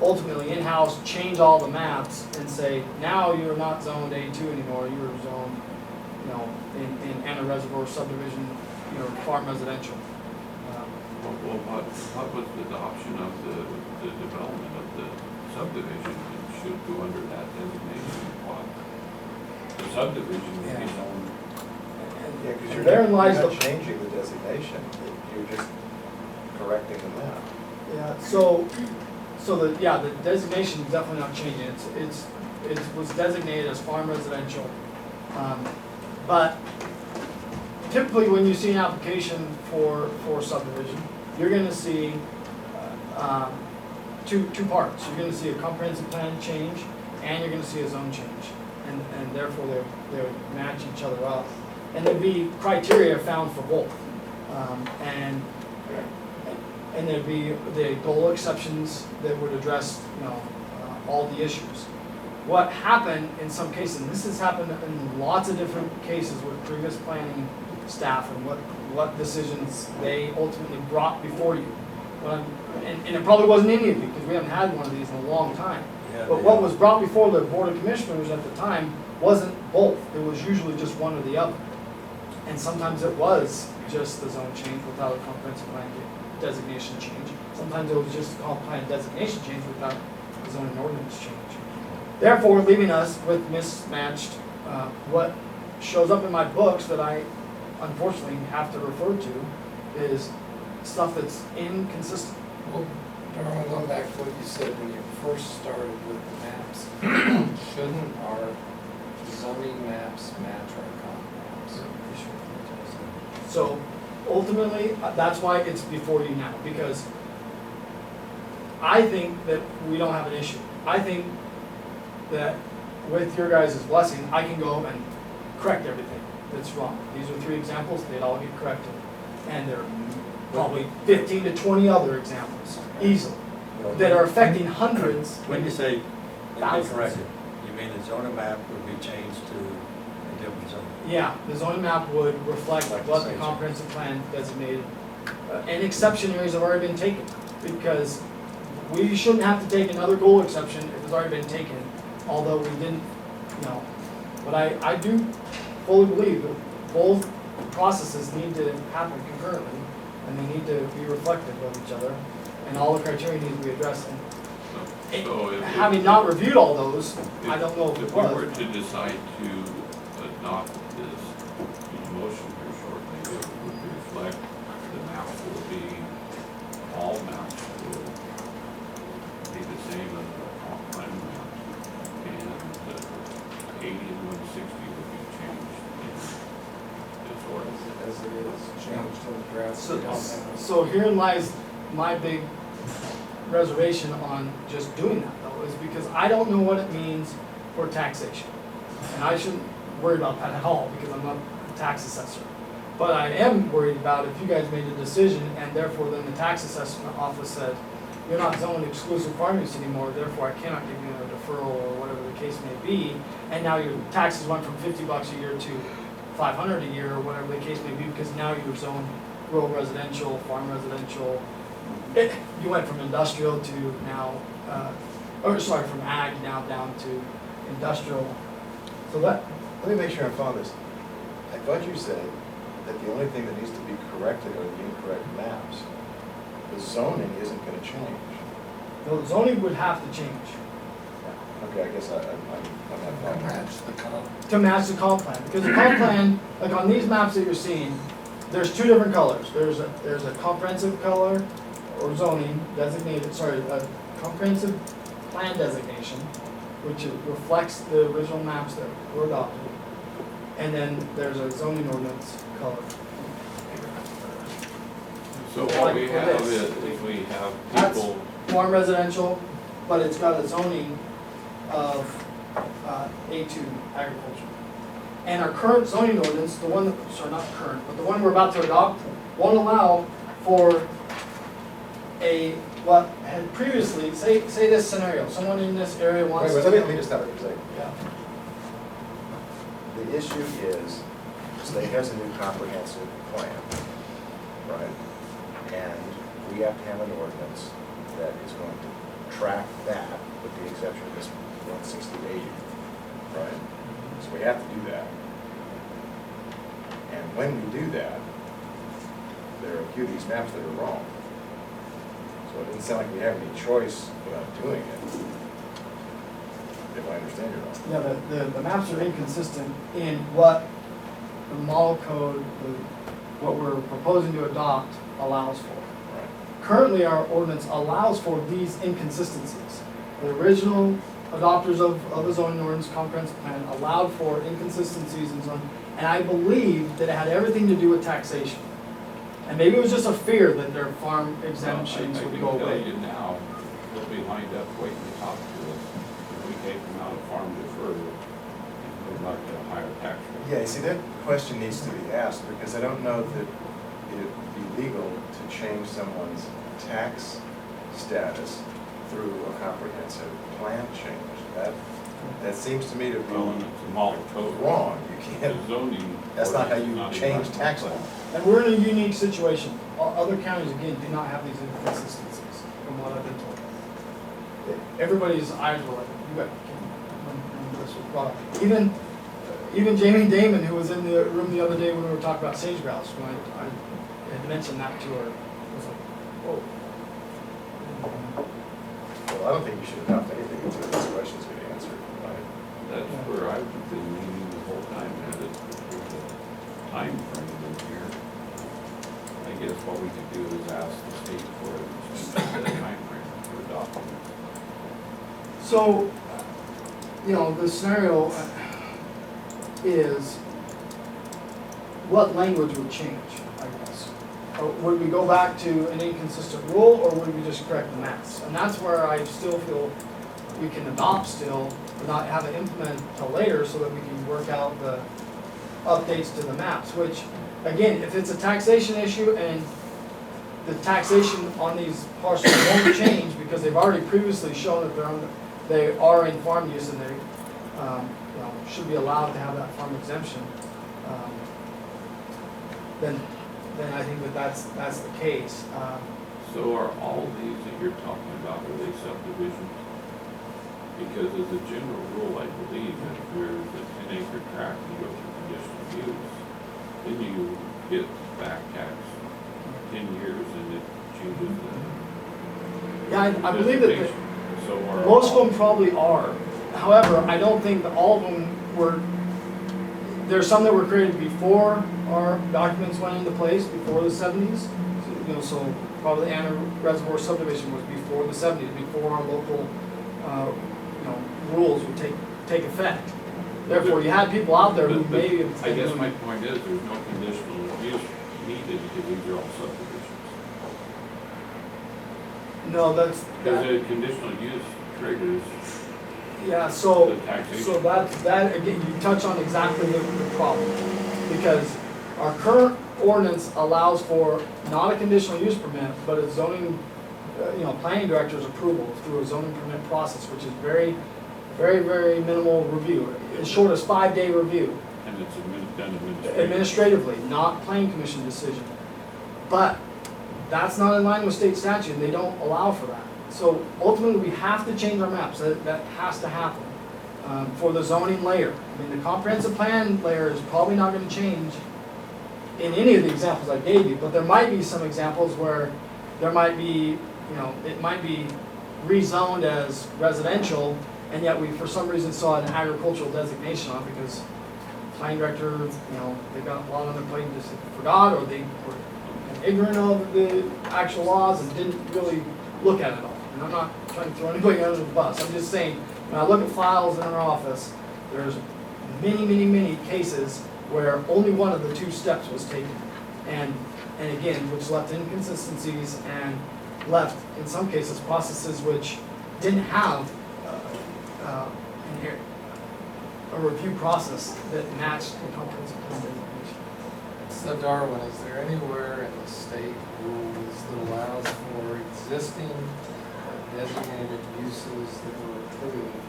S9: ultimately in-house change all the maps and say, now you're not zoned A2 anymore, you're zoned, in Anna Reservoir subdivision, farm residential.
S1: Well, what was the adoption of the development of the subdivision? It should go under that designation. What? The subdivision would be zoned.
S7: Yeah, because
S9: And therein lies
S7: you're
S9: the.
S7: not changing the designation, you're just correcting the map.
S9: Yeah, so the designation is definitely not changing, it was designated as farm residential. But typically, when you see an application for subdivision, you're gonna see, two parts. You're gonna see a comprehensive plan change, and you're gonna see a zone change. And therefore, they would match each other up. And there'd be criteria found for both. And there'd be the goal exceptions that would address, all the issues. What happened in some cases, and this has happened in lots of different cases with previous planning staff and what decisions they ultimately brought before you. And it probably wasn't any of you, because we haven't had one of these in a long time.
S5: Yeah,
S9: But what was brought before the Board of Commissioners at the time wasn't both, it was usually just one or the other. And sometimes it was just the zone change without a comprehensive plan designation change. Sometimes it was just a comp plan designation change without the zoning ordinance change. Therefore, leaving us with mismatched, what shows up in my books that I unfortunately have to refer to is stuff that's inconsistent.
S4: Well, Darrell, going back to what you said when you first started with the maps, shouldn't our zoning maps match our comp maps?
S9: So ultimately, that's why it's before you now, because I think that we don't have an issue. I think that with your guys' blessing, I can go and correct everything that's wrong. These are 3 examples, they'd all get corrected. And there are probably 15 to 20 other examples, easily, that are affecting hundreds.
S5: When you say
S9: Thousands.
S5: corrected, you mean the zoning map would be changed to a different zone?
S9: Yeah, the zoning map would reflect
S5: Like the
S9: what the
S5: same
S9: comprehensive plan designated. And exception areas have already been taken, because we shouldn't have to take another goal exception if it's already been taken, although we didn't, But I do fully believe that both processes need to happen concurrently, and they need to be reflective of each other, and all the criteria need to be addressed. And
S1: So if-
S9: having not reviewed all those, I don't know if it
S1: If we were
S9: was.
S1: to decide to adopt this motion here shortly, it would reflect the maps will be, all maps will be the same as the comp plan map. And the 80 and 160 would be changed in this ordinance.
S4: As it is, changed to the draft.
S9: So herein lies my big reservation on just doing that though, is because I don't know what it means for taxation. And I shouldn't worry about that at all, because I'm not a tax assessor. But I am worried about if you guys made a decision and therefore then the tax assessment office said, you're not zoned exclusive farm use anymore, therefore I cannot give you a deferral or whatever the case may be. And now your taxes went from $50 a year to $500 a year or whatever the case may be, because now you're zoned rural residential, farm residential. You went from industrial to now, from ag now down to industrial. So that,
S7: Let me make sure I'm following this. I thought you said that the only thing that needs to be corrected are the incorrect maps. The zoning isn't gonna change.
S9: the zoning would have to change
S7: Okay, I guess I'm not following.
S10: Match the comp.
S9: to match the comp plan. Because the comp plan, like on these maps that you're seeing, there's two different colors. There's a comprehensive color or zoning designated, a comprehensive plan designation, which reflects the original maps that were adopted. And then there's a zoning ordinance color.
S1: So what we have is we have
S9: That's
S1: people,
S9: farm residential, but it's got a zoning of A2 agriculture. And our current zoning ordinance, the one, not current, but the one we're about to adopt, won't allow for what had previously, say this scenario, someone in this area wants
S7: Wait,
S9: to.
S7: let me just stop it for a second.
S9: Yeah.
S7: The issue is, the state has a new comprehensive plan, right? And we have to have an ordinance that is going to track that, with the exception of this 160 to 80, right? So we have to do that. And when we do that, there are a few of these maps that are wrong. So it doesn't sound like we have any choice about doing it, if I understand you right.
S9: Yeah, the maps are inconsistent in what the model code, what we're proposing to adopt allows for.
S7: Right.
S9: Currently, our ordinance allows for these inconsistencies. The original adopters of the zoning ordinance comprehensive plan allowed for inconsistencies in zoning, and I believe that it had everything to do with taxation. And maybe it was just a fear that their farm exemptions would go
S1: I can tell
S9: away.
S1: you now, they'll be lined up waiting to talk to us. If we take them out of farm deferred, we'd like a higher tax rate.
S7: Yeah, see, that question needs to be asked, because I don't know that it'd be legal to change someone's tax status through a comprehensive plan change. That seems to me to
S1: Well, and
S7: be
S1: it's a model code.
S7: wrong. You
S1: The
S7: can't,
S1: zoning.
S7: that's not how
S1: ordinance
S7: you
S1: is not
S7: change
S1: even
S7: tax
S1: on
S7: law.
S1: the plan.
S9: And we're in a unique situation. Other counties, again, do not have these inconsistencies, from what I've been told. Everybody's eyes were like, you got, when this was brought up. Even Jamie Damon, who was in the room the other day when we were talking about sage grouse, when I had mentioned that to her, was like, whoa.
S7: Well, I don't think you should adopt anything until this question's been answered, right?
S1: That's where I've been leaning the whole time, and it's the time frame in here. I guess what we could do is ask the state for a time frame for adopting it.
S9: So, the scenario is what language would change, I guess. Or would we go back to an inconsistent rule, or would we just correct the maps? And that's where I still feel we can adopt still, but not have it implemented until later, so that we can work out the updates to the maps, which, again, if it's a taxation issue and the taxation on these parcels won't change because they've already previously shown that they are in farm use and they should be allowed to have that farm exemption, then I think that's the case.
S1: So are all these that you're talking about, are they subdivisions? Because as a general rule, I believe that if there's a 10-acre tract and you go through conditional use, then you get back tax 10 years and it changes the.
S9: Yeah, I believe that
S1: designation. so are.
S9: Most of them probably are. However, I don't think that all of them were, there's some that were created before our documents went into place, before the 70s. So probably the Anna Reservoir subdivision was before the 70s, before our local, rules would take effect. Therefore, you had people out there who
S1: But
S9: may have.
S1: I guess my point is, there's no conditional use needed because these are all subdivisions.
S9: No, that's.
S1: Because a conditional use triggers
S9: Yeah, so,
S1: the taxation.
S9: so that, again, you touch on exactly the problem. Because our current ordinance allows for not a conditional use permit, but a zoning, planning director's approval through a zoning permit process, which is very, very, very minimal review. As short as 5-day review.
S1: And it's done administratively.
S9: Administratively, not planning commission decision. But that's not in line with state statute, and they don't allow for that. So ultimately, we have to change our maps, that has to happen for the zoning layer. I mean, the comprehensive plan layer is probably not gonna change in any of the examples I gave you, but there might be some examples where there might be, it might be rezoned as residential, and yet we, for some reason, saw an agricultural designation on it because planning director, they got a lot on their plate and just forgot, or they were ignorant of the actual laws and didn't really look at it all. And I'm not trying to throw anybody under the bus. I'm just saying, when I look at files in our office, there's many, many, many cases where only one of the 2 steps was taken. And again, which left inconsistencies and left, in some cases, processes which didn't have a review process that matched the comprehensive plan designation.
S4: So Darwin, is there anywhere in the state rules that allows for existing designated uses that were approved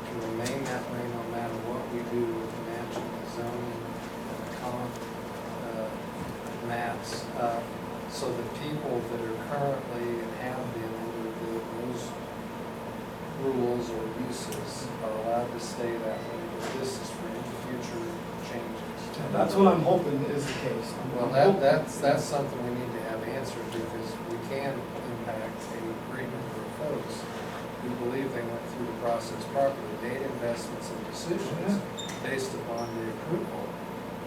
S4: to remain that way no matter what we do with matching the zoning and the comp maps? So the people that are currently and have been under those rules or uses are allowed to stay that way, but this is for any future changes.
S9: And that's what I'm hoping is the case.
S4: Well, that's something we need to have answered because we can impact a great number of folks who believe they went through the process properly, made investments and decisions based upon the approval.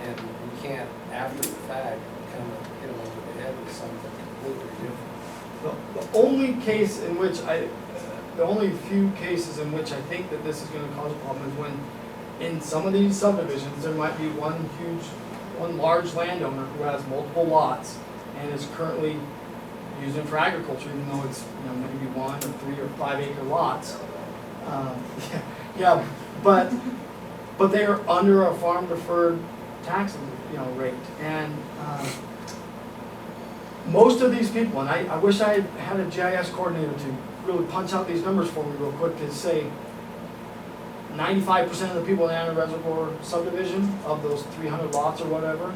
S4: And we can't, after the fact, kind of hit them over the head with something completely different.
S9: The only case in which the only few cases in which I think that this is gonna cause a problem is when in some of these subdivisions, there might be one large landowner who has multiple lots and is currently using for agriculture, even though it's, maybe 1 or 3 or 5 acre lots. But they are under a farm deferred tax, rate. And most of these people, and I wish I had a GIS coordinator to really punch out these numbers for me real quick to say 95% of the people in the Anna Reservoir subdivision, of those 300 lots or whatever,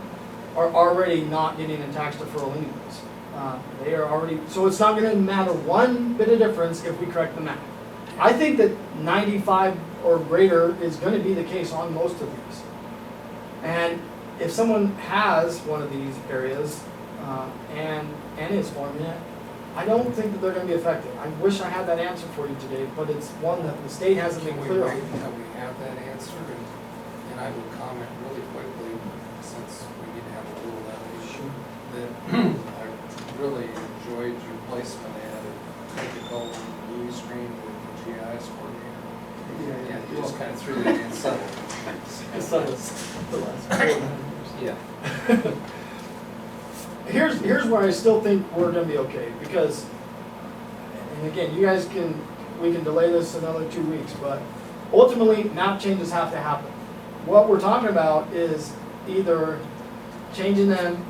S9: are already not getting a tax deferral anyways. They are already, so it's not gonna matter one bit of difference if we correct the map. I think that 95 or greater is gonna be the case on most of these. And if someone has one of these areas, and is farming it, I don't think that they're gonna be affected. I wish I had that answer for you today, but it's one that the state hasn't been
S4: Can we
S9: clear
S4: wait
S9: on.
S4: until we have that answer? And I will comment really quickly, since we need to have a little issue, that I really enjoyed your placement ad of typical blue screen with the GIS coordinator. Yeah, you just kind of threw that in subtle. Yeah.
S9: Here's where I still think we're gonna be okay, because, and again, we can delay this another 2 weeks, but ultimately, map changes have to happen. What we're talking about is either changing them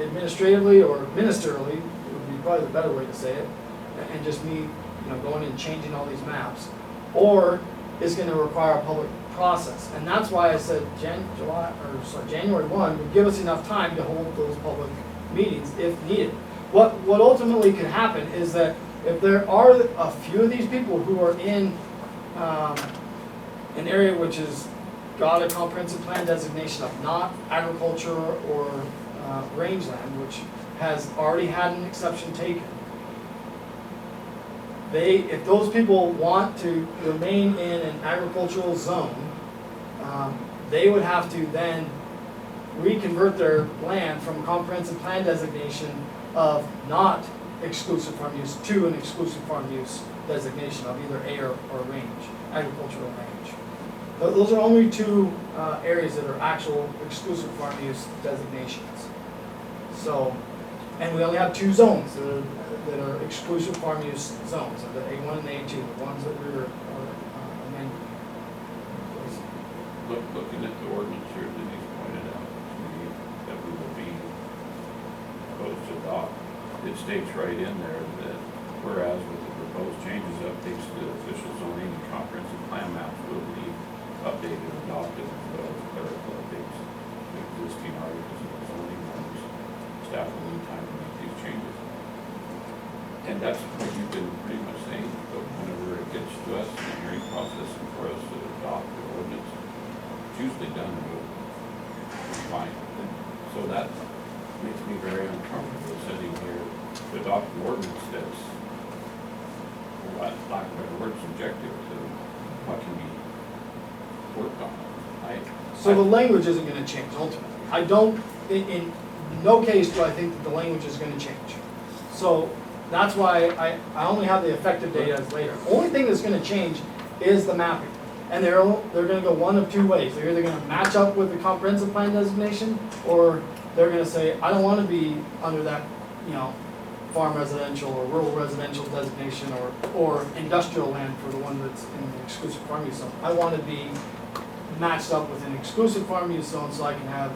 S9: administratively or ministerially, would be probably the better way to say it, and just me, going and changing all these maps, or is gonna require a public process. And that's why I said January 1 would give us enough time to hold those public meetings if needed. What ultimately could happen is that if there are a few of these people who are in an area which has got a comprehensive plan designation of not agriculture or rangeland, which has already had an exception taken, if those people want to remain in an agricultural zone, they would have to then reconvert their land from comprehensive plan designation of not exclusive farm use to an exclusive farm use designation of either A or range, agricultural range. Those are only two areas that are actual exclusive farm use designations. So, and we only have two zones that are exclusive farm use zones, the A1 and the A2, the ones that we were amending.
S1: Looking at the ordinance here, Denise pointed out to me that we will be proposed to adopt. It states right in there that whereas with the proposed changes, updates to the official zoning and comprehensive plan maps will be updated and adopted as well as clerical updates to existing articles of zoning norms. Staff will need time to make these changes. And that's what you've been pretty much saying, but whenever it gets to us in the hearing process and for us to adopt the ordinance, it's usually done with fine. So that makes me very uncomfortable sitting here to adopt an ordinance that's, for lack of better word, subjective to what can be worked on.
S9: So the language isn't gonna change ultimately. I don't, in no case do I think that the language is gonna change. So that's why I only have the effective date as later. Only thing that's gonna change is the mapping. And they're gonna go one of two ways. They're either gonna match up with the comprehensive plan designation, or they're gonna say, I don't wanna be under that, farm residential or rural residential designation or industrial land for the one that's in the exclusive farm use zone. I wanna be matched up with an exclusive farm use zone so I can have,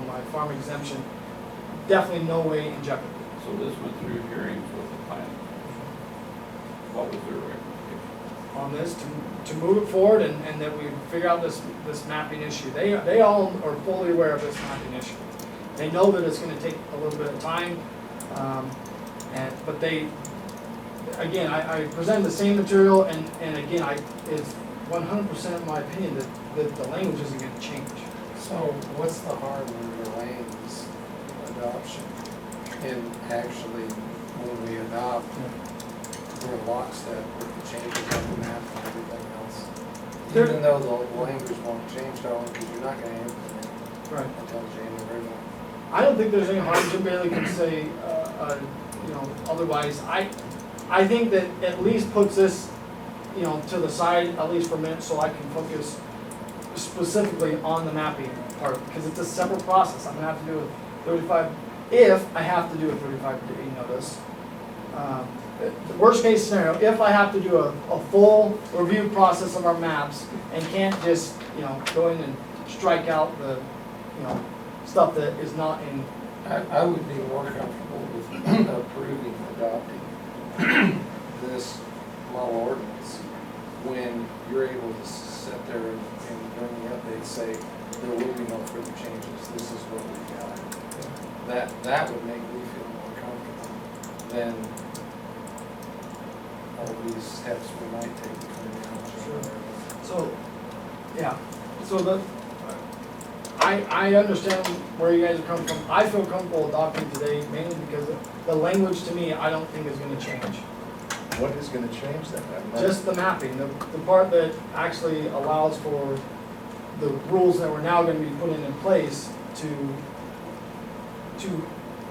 S9: my farm exemption. Definitely no way in jeopardy.
S1: So this went through hearings with the planning commission. What was their recommendation?
S9: On this to move it forward and that we figure out this mapping issue. They all are fully aware of this mapping issue. They know that it's gonna take a little bit of time, but they, again, I present the same material and again, it's 100% my opinion that the language isn't gonna change.
S4: So what's the harm in delaying this adoption? And actually, when we adopt, we're lockstep with the changes on the map and everything else. Even though the language won't change, darling, because you're not gonna implement it
S9: Right.
S4: until January 1.
S9: I don't think there's any harm. Jim Bailey can say, otherwise. I think that at least puts this, to the side, at least for a minute, so I can focus specifically on the mapping part, because it's a separate process. I'm gonna have to do a 35, if I have to do a 35-day notice. The worst case scenario, if I have to do a full review process of our maps and can't just, go in and strike out the, stuff that is not in.
S4: I would be more comfortable with approving, adopting this model ordinance when you're able to sit there and during the update say, there will be no further changes, this is what we've got. That would make me feel more comfortable than all these steps we might take between now and January.
S9: So, yeah, so I understand where you guys are coming from. I feel comfortable adopting today mainly because the language to me, I don't think is gonna change.
S7: What is gonna change then?
S9: Just the mapping, the part that actually allows for the rules that we're now gonna be putting in place to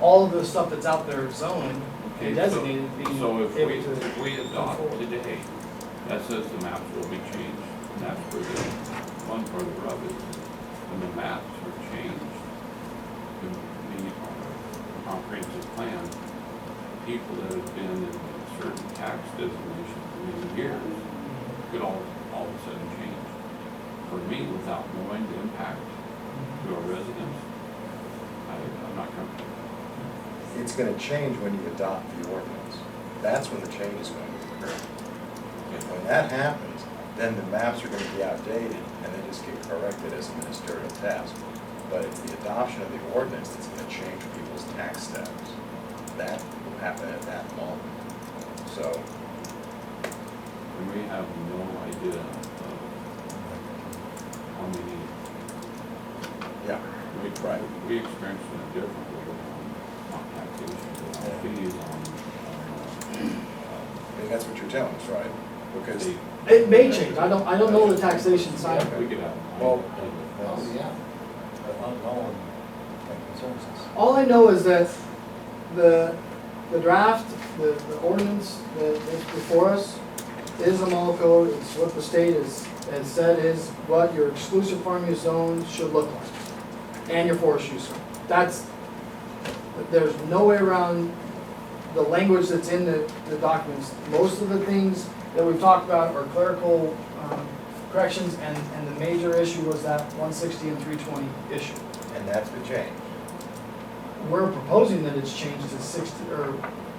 S9: all of the stuff that's out there zoned and designated being
S1: So if
S9: able to.
S1: if we adopt
S9: forward.
S1: today, that says the maps will be changed, and that's where the one part of the rub is, when the maps are changed to meet our comprehensive plan, people that have been in a certain tax designation for many years could all of a sudden change. For me, without knowing the impact to our residents, I'm not comfortable.
S7: It's gonna change when you adopt the ordinance. That's when the change is going to occur. And when that happens, then the maps are gonna be outdated and they just get corrected as a ministerial task. But it's the adoption of the ordinance that's gonna change people's tax status. That will happen at that moment. So,
S1: And we have no idea of how many,
S7: yeah,
S1: we experienced it differently on taxation, on fees, on
S7: it
S11: that's what you're telling us, right? Because,
S9: It may change, I don't know the taxation side of
S1: We
S9: it.
S1: could have.
S11: Well,
S10: Oh, yeah.
S5: Unknown that concerns us.
S9: All I know is that the draft, the ordinance that is before us is a model code, it's what the state has said is what your exclusive farm use zone should look like, and your forest use zone. There's no way around the language that's in the documents. Most of the things that we've talked about are clerical corrections, and the major issue was that 160 and 320 issue.
S7: And that's been changed.
S9: We're proposing that it's changed to 60, or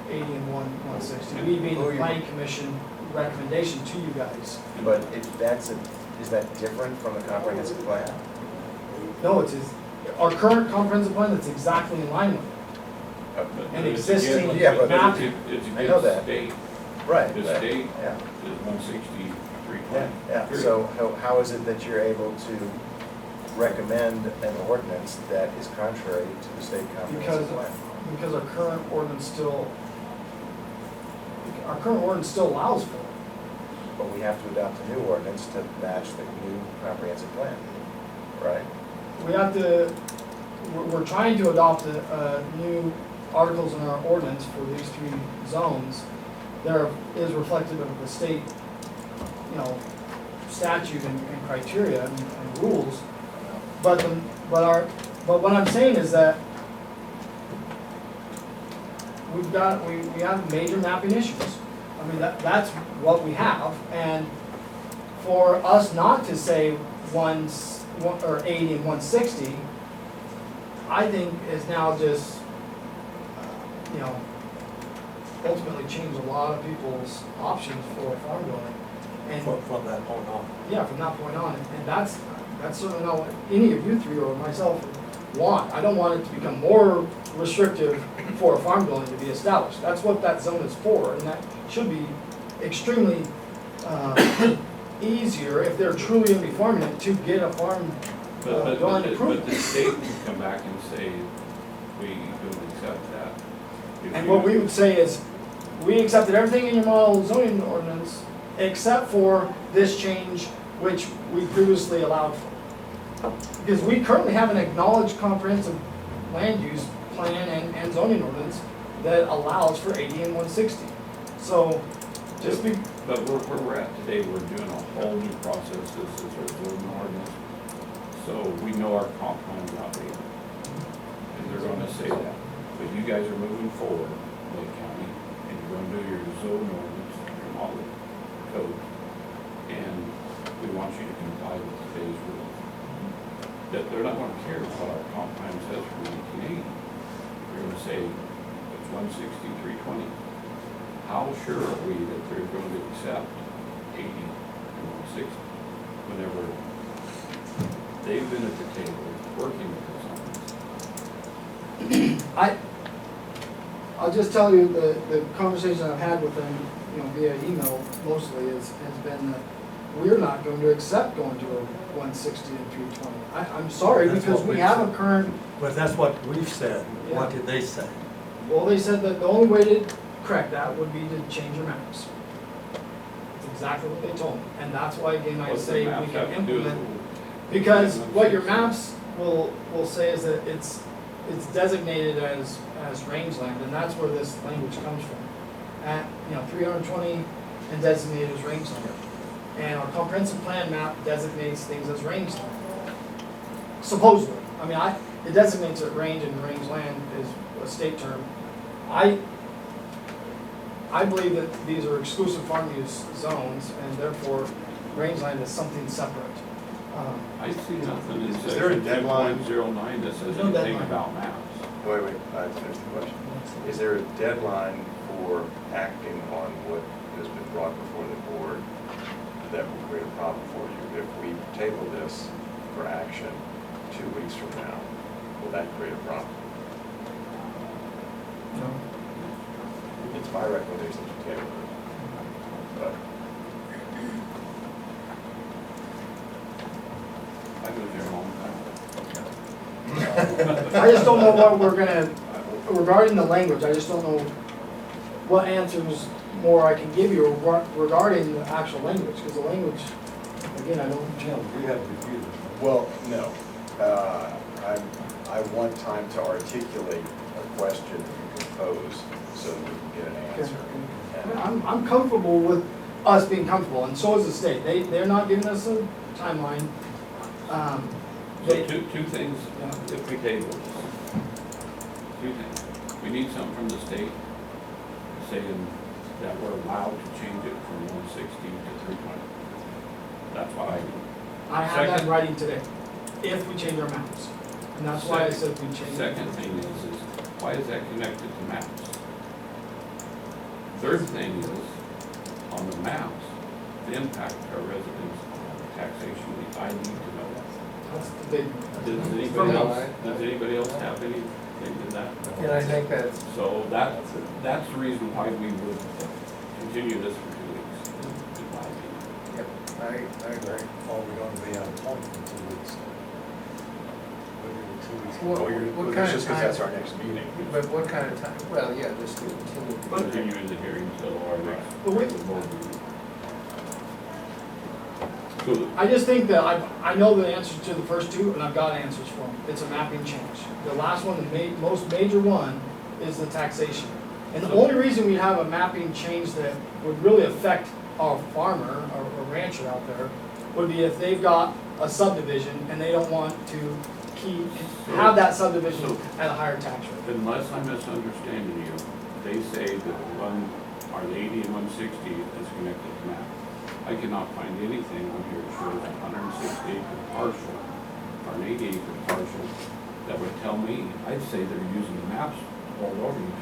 S9: 80 and 160, we being the planning commission recommendation to you guys.
S7: But if that's is that different from the comprehensive plan?
S9: No, our current comprehensive plan that's exactly in line with it. And existing
S7: Yeah, but
S9: map.
S1: It's
S7: I know that.
S1: against state.
S7: Right.
S1: The
S7: right,
S1: state
S7: Yeah,
S1: is 160, 320.
S7: yeah. So how is it that you're able to recommend an ordinance that is contrary to the state comprehensive plan?
S9: Because our current ordinance still allows for it.
S7: But we have to adopt a new ordinance to match the new comprehensive plan, right?
S9: We have to, we're trying to adopt new articles in our ordinance for these three zones. There is reflective of the state, statute and criteria and rules. But what I'm saying is that we have major mapping issues. I mean, that's what we have, and for us not to say 80 and 160, I think is now just, ultimately change a lot of people's options for farm building. And
S5: From that point on.
S9: yeah, from that point on, and that's certainly not what any of you three or myself want. I don't want it to become more restrictive for a farm building to be established. That's what that zone is for, and that should be extremely easier if they're truly gonna be farming it to get a farm dwelling approved.
S1: But the state can come back and say, we don't accept that. If
S9: And
S1: you-
S9: what we would say is, we accepted everything in your model zoning ordinance except for this change, which we previously allowed for. Because we currently have an acknowledged comprehensive land use plan and zoning ordinance that allows for 80 and 160. So, just be,
S1: But where we're at today, we're doing a whole new process, this is our zoning ordinance. So we know our comp plan's outdated. And they're gonna say that. But you guys are moving forward, Lake County, and you're gonna do your zone ordinance, your model code. And we want you to comply with today's rules. That they're not gonna care what our comp plan says for 1980. They're gonna say, it's 160, 320. How sure are we that they're going to accept 80 and 160 whenever they've been at the table working with us on this?
S9: I'll just tell you, the conversation I've had with them, via email mostly, has been that we're not going to accept going to a 160 and 320. I'm sorry,
S5: That's
S9: because
S5: what
S9: we
S5: we've
S9: have
S5: said.
S9: a current,
S5: But that's what we've said.
S9: Yeah.
S5: What did they say?
S9: well, they said that the only way to correct that would be to change your maps. That's exactly what they told me, and that's why, again, I
S1: What's the
S9: say we
S1: maps
S9: can
S1: have to do with
S9: implement. Because what your maps will say is that it's designated as rangeland, and that's where this language comes from. At, 320 and designated as rangeland. And our comprehensive plan map designates things as rangeland. Supposedly, it designates it range, and rangeland is a state term. I believe that these are exclusive farm use zones, and therefore rangeland is something separate.
S1: I see nothing in
S11: Is there a
S1: section
S11: deadline?
S1: 2.09 that says
S9: There's no
S1: anything
S9: deadline.
S1: about maps.
S11: wait, I finished the question. Is there a deadline for acting on what has been brought before the board that will create a problem for you? If we table this for action 2 weeks from now, will that create a problem? It's my recommendation to table it. But
S1: I lived there a long time.
S9: I just don't know what we're gonna, regarding the language, I just don't know what answers more I can give you regarding the actual language, because the language, again, I don't.
S5: Jim, you have computers.
S7: Well, no. I want time to articulate a question that you can pose so that we can get an answer. And-
S9: I'm comfortable with us being comfortable, and so is the state. They're not giving us a timeline.
S1: So
S9: They,
S1: two things,
S9: Yeah.
S1: if we table this. Two things. We need something from the state saying that we're allowed to change it from 160 to 320. That's what I need.
S9: I have that in
S1: Second-
S9: writing today, if we change our maps. And that's why I said we change.
S1: Second thing is why is that connected to maps? Third thing is, on the maps, the impact to our residents on taxation, I need to know that.
S9: That's the big.
S1: Does anybody else have anything in that?
S4: And I think that's,
S1: So that's the reason why we would continue this for 2 weeks, in my opinion.
S4: yep, I agree.
S5: Are we going to be out of point in 2 weeks? What are the 2 weeks?
S4: What-
S7: Well,
S4: what
S7: well,
S4: kind
S7: that's
S4: of
S7: just because
S4: time-
S7: that's our next meeting.
S4: But what kind of time, well, yeah, just to continue.
S1: Continue the hearing until our next
S9: But we-
S1: board meeting. So,
S9: I just think that I know the answers to the first two, and I've got answers for them. It's a mapping change. The last one, the most major one, is the taxation. And the only reason we have a mapping change that would really affect our farmer or rancher out there would be if they've got a subdivision and they don't want to have that subdivision at a higher tax rate.
S1: unless I'm misunderstanding you, they say that the 80 and 160 is connected to map. I cannot find anything on here that shows a 160 acre parcel or an 80 acre parcel that would tell me. I'd say they're using the maps all over you,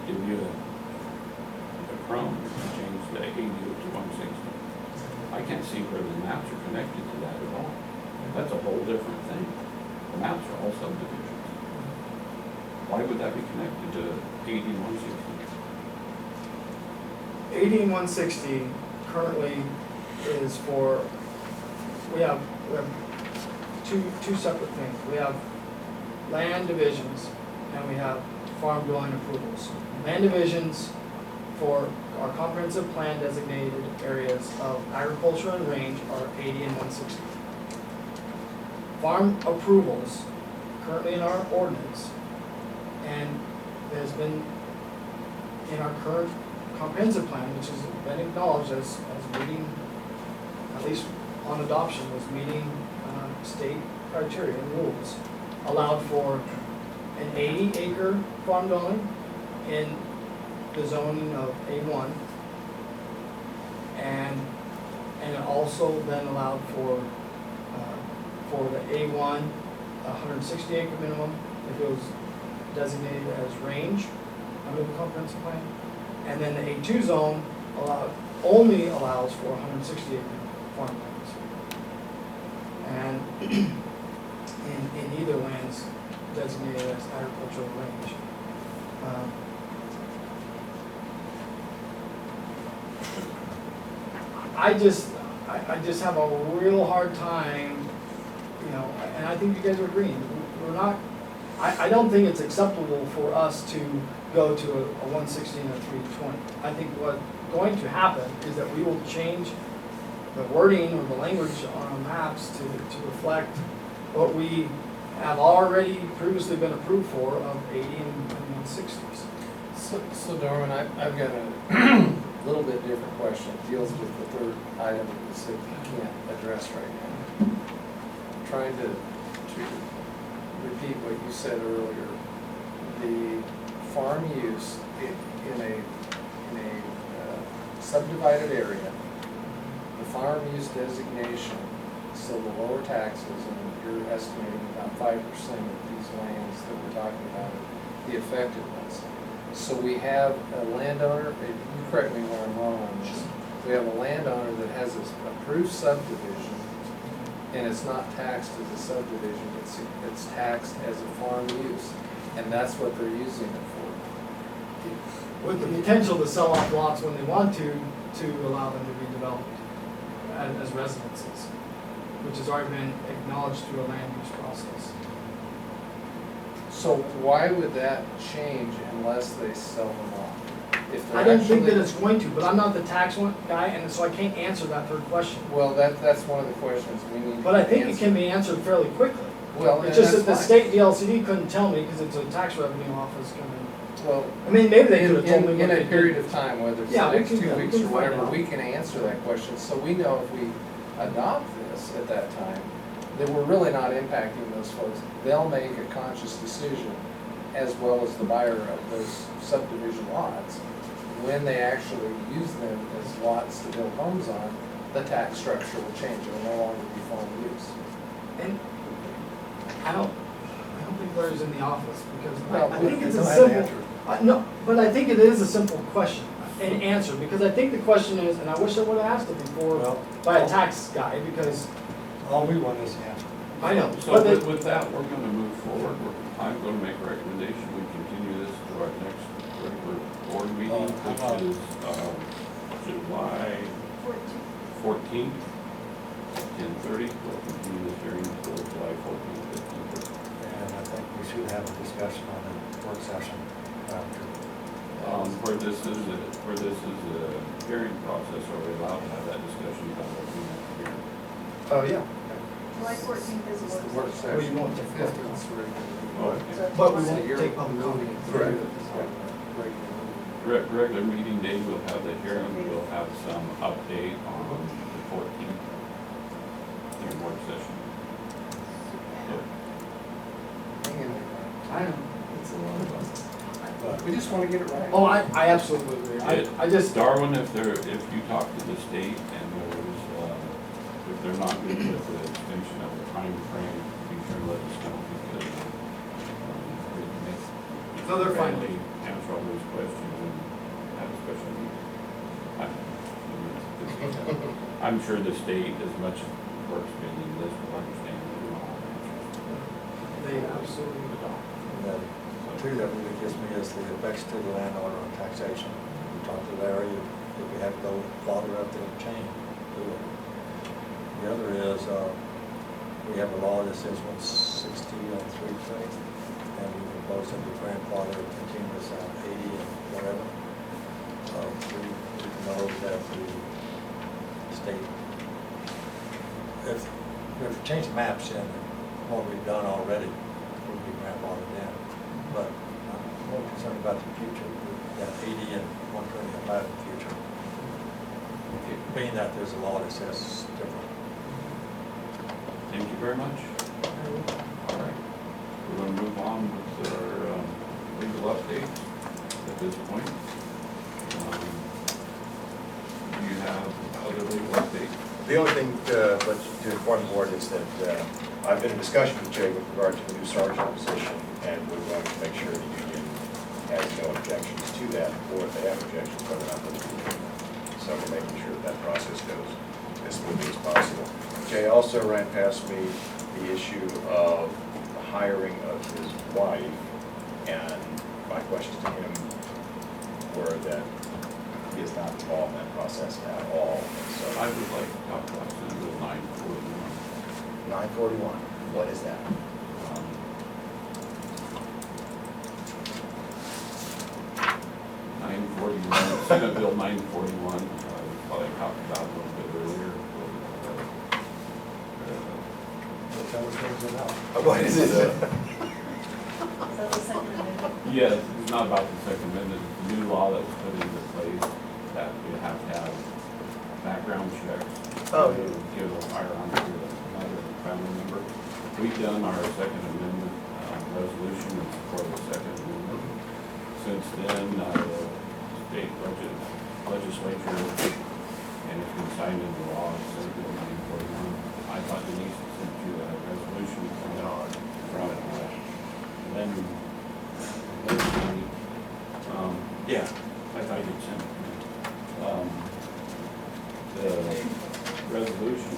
S1: give you a crumb to change the 80 to 160. I can't see where the maps are connected to that at all. That's a whole different thing. The maps are all subdivisions. Why would that be connected to 80 and 160?
S9: 80 and 160 currently is for, we have two separate things. We have land divisions and we have farm dwelling approvals. Land divisions for our comprehensive plan designated areas of agriculture and range are 80 and 160. Farm approvals, currently in our ordinance, and there's been in our current comprehensive plan, which has been acknowledged as meeting, at least on adoption, was meeting state criteria and rules, allowed for an 80-acre farm dwelling in the zoning of A1, and it also then allowed for the A1, 160-acre minimum, if it was designated as range under the comprehensive plan. And then the A2 zone only allows for 160 acre farmlands. And in either lands designated as agricultural range. I just have a real hard time, you know, and I think you guys are agreeing. We're not, I don't think it's acceptable for us to go to a 160 and a 320. I think what's going to happen is that we will change the wording or the language on our maps to reflect what we have already previously been approved for of 80 and 160s.
S4: So Darwin, I've got a little bit different question. It deals with the third item that you said you can't address right now. I'm trying to repeat what you said earlier. The farm use in a subdivided area, the farm use designation, so the lower taxes, and you're estimating about 5% of these lands that we're talking about, the affected ones. So we have a landowner, you correct me where I'm wrong on this, we have a landowner that has this approved subdivision, and it's not taxed as a subdivision, it's taxed as a farm use, and that's what they're using it for.
S9: With the potential to sell off lots when they want to allow them to be developed as residences, which has already been acknowledged through a land use process.
S4: So why would that change unless they sell them off? if
S9: I
S4: they're
S9: don't think that
S4: actually-
S9: it's going to, but I'm not the tax one guy, and so I can't answer that third question.
S4: Well, that's one of the questions we need to
S9: But I think it
S4: answer.
S9: can be answered fairly quickly.
S4: Well, and
S9: It's just that
S4: that's
S9: the
S4: fine.
S9: state DLCD couldn't tell me because it's a tax revenue office coming.
S4: Well,
S9: I mean, maybe they could have told me.
S4: in
S9: what they
S4: a
S9: did.
S4: period of time, whether it's
S9: Yeah,
S4: the
S9: we
S4: next
S9: can-
S4: 2
S9: we
S4: weeks
S9: can
S4: or
S9: find
S4: whatever,
S9: out.
S4: we can answer that question. So we know if we adopt this at that time, that we're really not impacting those folks. They'll make a conscious decision, as well as the buyer of those subdivision lots. When they actually use them as lots to build homes on, the tax structure will change. It will no longer be farm use.
S9: And I don't think Larry's in the office because
S4: Well,
S9: I think it's a
S5: don't have an
S9: simple.
S5: answer.
S9: No, but I think it is a simple question and answer because I think the question is, and I wish I would have asked it before
S5: Well,
S9: by a tax guy because
S5: all we want is the answer.
S9: I know.
S1: So
S9: But
S1: with that, we're gonna move forward. I'm gonna make a recommendation. We continue this to our next regular board meeting,
S5: how about-
S1: which is, July 14th, 10:30. We'll continue this hearing until July 14th, 15:30.
S5: And I think we should have a discussion on the work session after.
S1: Where this is a hearing process, are we allowed to have that discussion about looking at the hearing?
S9: Oh, yeah.
S6: July 14th is
S4: It's
S6: a
S4: the
S6: work
S4: work
S6: session.
S9: Well, you
S4: session.
S9: won't take
S4: 15th 's regular.
S1: Oh, okay.
S9: But we
S4: So
S9: won't
S4: you're
S9: take public comment.
S4: moving through
S5: Correct.
S4: this on a regular meeting.
S1: Regular meeting day, we'll have the hearing, we'll have some update on the 14th during work session. So,
S4: Hang in there,
S9: I know. It's a lot of us.
S4: Brian. We just wanna get it right.
S9: Oh, I absolutely agree. I just,
S1: Darwin, if you talk to the state and there's, if they're not good with the extension of the time frame, be sure to let us know because, it makes.
S9: No, they're fine.
S1: Friendly, answer all those questions and have a special meeting. I'm sure the state, as much work's been in this, will understand that we don't have answers.
S9: they absolutely.
S5: And then, two that really gets me is the effects to the landowner on taxation. We talked to Larry, if we have to go farther up the chain, do it. The other is, we have a law that says 160 on 320, and we propose that the grandfather continues on 80 and whatever. We know that the state, if we change the maps in, what we've done already, would be grandfathered in. But I'm more concerned about the future, that 80 and 125 in the future. Being that there's a law that says different.
S1: Thank you very much. All right, we're gonna move on with our legal updates at this point. Do you have other legal updates?
S7: The only thing to inform the board is that I've been in discussion with Jay with regard to the new sergeant position, and we're going to make sure the union has no objections to that, or if they have objections, whether or not those will be. So we're making sure that process goes as smoothly as possible. Jay also ran past me the issue of the hiring of his wife, and my questions to him were that he is not involved in that process at all. And so
S1: I would like to talk about Senate Bill 941.
S7: 941, what is that?
S1: 941, Senate Bill 941, we probably talked about a little bit earlier.
S5: Tell us things about.
S7: What is it?
S6: Is that the second amendment?
S1: Yeah, it's not about the Second Amendment, it's the new law that was put into place that you have to have background checks.
S7: Oh,
S1: to
S7: yeah.
S1: give a firearm to another family member. We've done our Second Amendment resolution in support of the Second Amendment. Since then, the state legislature, and it's been signed into law, Senate Bill 941. I thought Denise had sent you a resolution from yeah, I thought you'd sent it to me. The resolution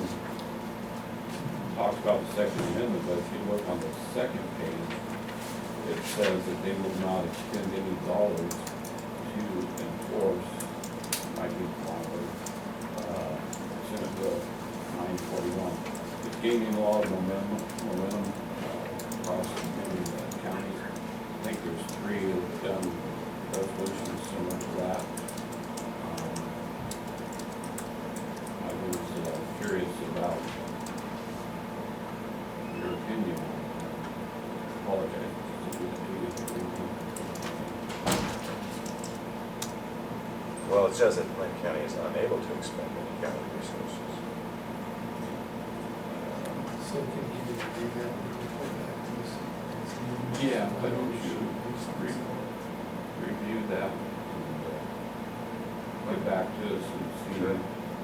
S1: talks about the Second Amendment, but if you look on the second page, it says that they will not expend any dollars to enforce, might be Senate Bill 941. It's gaining a lot of momentum across many counties. I think there's 3 that have done resolution similar to that. I was curious about your opinion. Apologize. to do
S7: Well, it says that Lynn County is unable to expend any county resources.
S4: So can you do that and report back to us?
S1: Yeah, why don't you review that and get back to us and see
S7: Sure.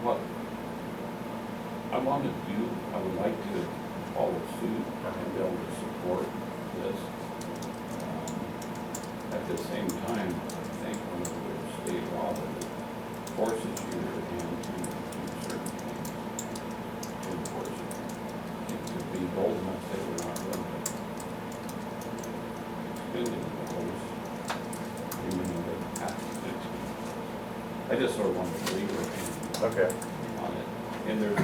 S1: what I want to do. I would like to follow suit and be able to support this. At the same time, I think one of the state law that forces you to do certain things to enforce it. To be bold enough to say we're not going to spend any dollars, even though they have to. I just sort of want to believe it
S7: Okay.
S1: on it. And there's,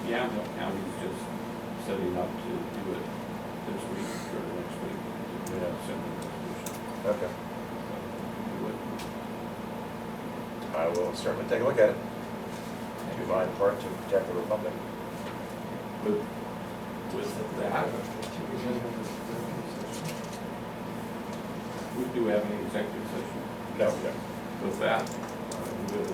S1: Yamhill County's just setting up to do it this week or next week. We have similar resolution.
S7: Okay.
S1: We would.
S7: I will certainly take a look at it. Do my part to protect the republic.
S1: With that, we do have any executive session.
S7: No, no.
S1: With that, we'll